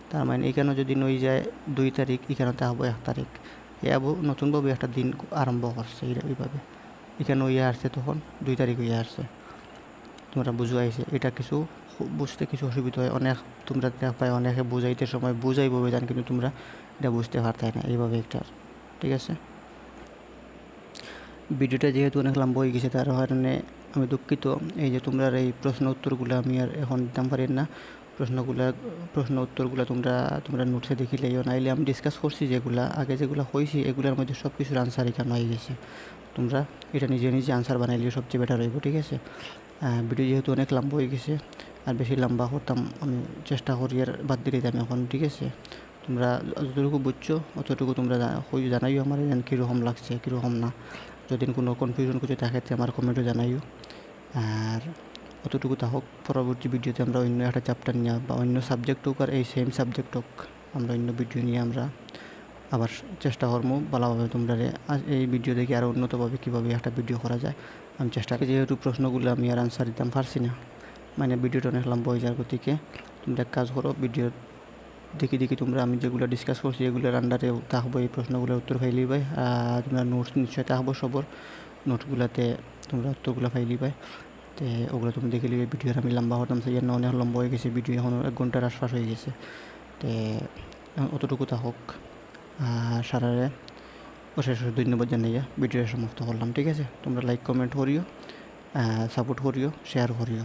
তার মানে এখানে যদি নই যায় 2 তারিখ, এখানে তাহবো 1 তারিখ, এ আবো নতুনভাবে একটা দিন আরম্ভ করছে এইভাবে। এখানে হইয়া আসছে তখন 2 তারিখ হইয়া আসছে। তোমরা বুঝো আইছে, এটা কিছু বুঝতে কিছু অসুবিধা হয় অনেক, তোমরা পাই অনেকে বুঝাইতে সময় বুঝাইব জান, কিন্তু তোমরা এটা বুঝতে পারতাই না এইভাবে একটা। ঠিক আছে, ভিডিওটা যেহেতু অনেক লম্বা হয়ে গেছে তার কারণে আমি দুঃখিত। এই যে তোমরা এই প্রশ্ন উত্তরগুলো আমি আর এখন দিতাম পারি না। প্রশ্ন উত্তরগুলো তোমরা নোটসে দেখিলেইও, নাইলে আমি ডিসকাস করছি যেগুলা আগে যেগুলো হয়েছি এগুলোর মধ্যে সব কিছুর আনসার এখানে হয়ে গেছে। তোমরা এটা নিজে নিজে আনসার বানাইলেও সবচেয়ে বেটার হইব। ঠিক আছে, ভিডিও যেহেতু অনেক লম্বা হয়ে গেছে, আর বেশি লম্বা করতাম আমি চেষ্টা করি আর বাদ দিয়ে দিতাম এখন। ঠিক আছে, তোমরা যতটুকু বুঝছো অতটুকু তোমরা জানাইও আমার কীরকম লাগছে কীরকম না। যদি কোনো কনফিউশন কিছু থাকে আমার কমেন্টও জানাইও। আর অতটুকু থাকুক, পরবর্তী ভিডিওতে আমরা অন্য একটা চ্যাপ্টার নিয়ে বা অন্য সাবজেক্ট হোক আর এই সেম সাবজেক্ট হোক, আমরা অন্য ভিডিও নিয়ে আমরা আবার চেষ্টা করবো ভালোভাবে তোমরা এই ভিডিও দেখে আরও উন্নতভাবে কীভাবে একটা ভিডিও করা যায় আমি চেষ্টা করি। যেহেতু প্রশ্নগুলো আমি আর আনসার দিতাম পারছি না, মানে ভিডিওটা অনেক লম্বা হয়ে যাওয়ার গতিকে তোমরা এক কাজ করো, ভিডিও দেখি তোমরা আমি যেগুলো ডিসকাস করছি এগুলোর আন্ডারে থাকবো, এই প্রশ্নগুলোর উত্তর ফাইলি পাই। আর তোমরা নোটস নিশ্চয়ই থাকবো সবর, নোটগুলোতে তোমরা উত্তরগুলো ফাইলি পাই। তো ওগুলো তুমি দেখে নিবে। ভিডিওর আমি লম্বা হতাম সেই জন্য অনেক লম্বা হয়ে গেছে ভিডিও, এখন 1 ঘন্টার আশপাশ হয়ে গেছে। তো অতটুকু থাকুক, আর সারারে অশেষ ধন্যবাদ জানাইয়া ভিডিওটা সমাপ্ত করলাম। ঠিক আছে, তোমরা লাইক কমেন্ট করিও, সাপোর্ট করিও, শেয়ার করিও।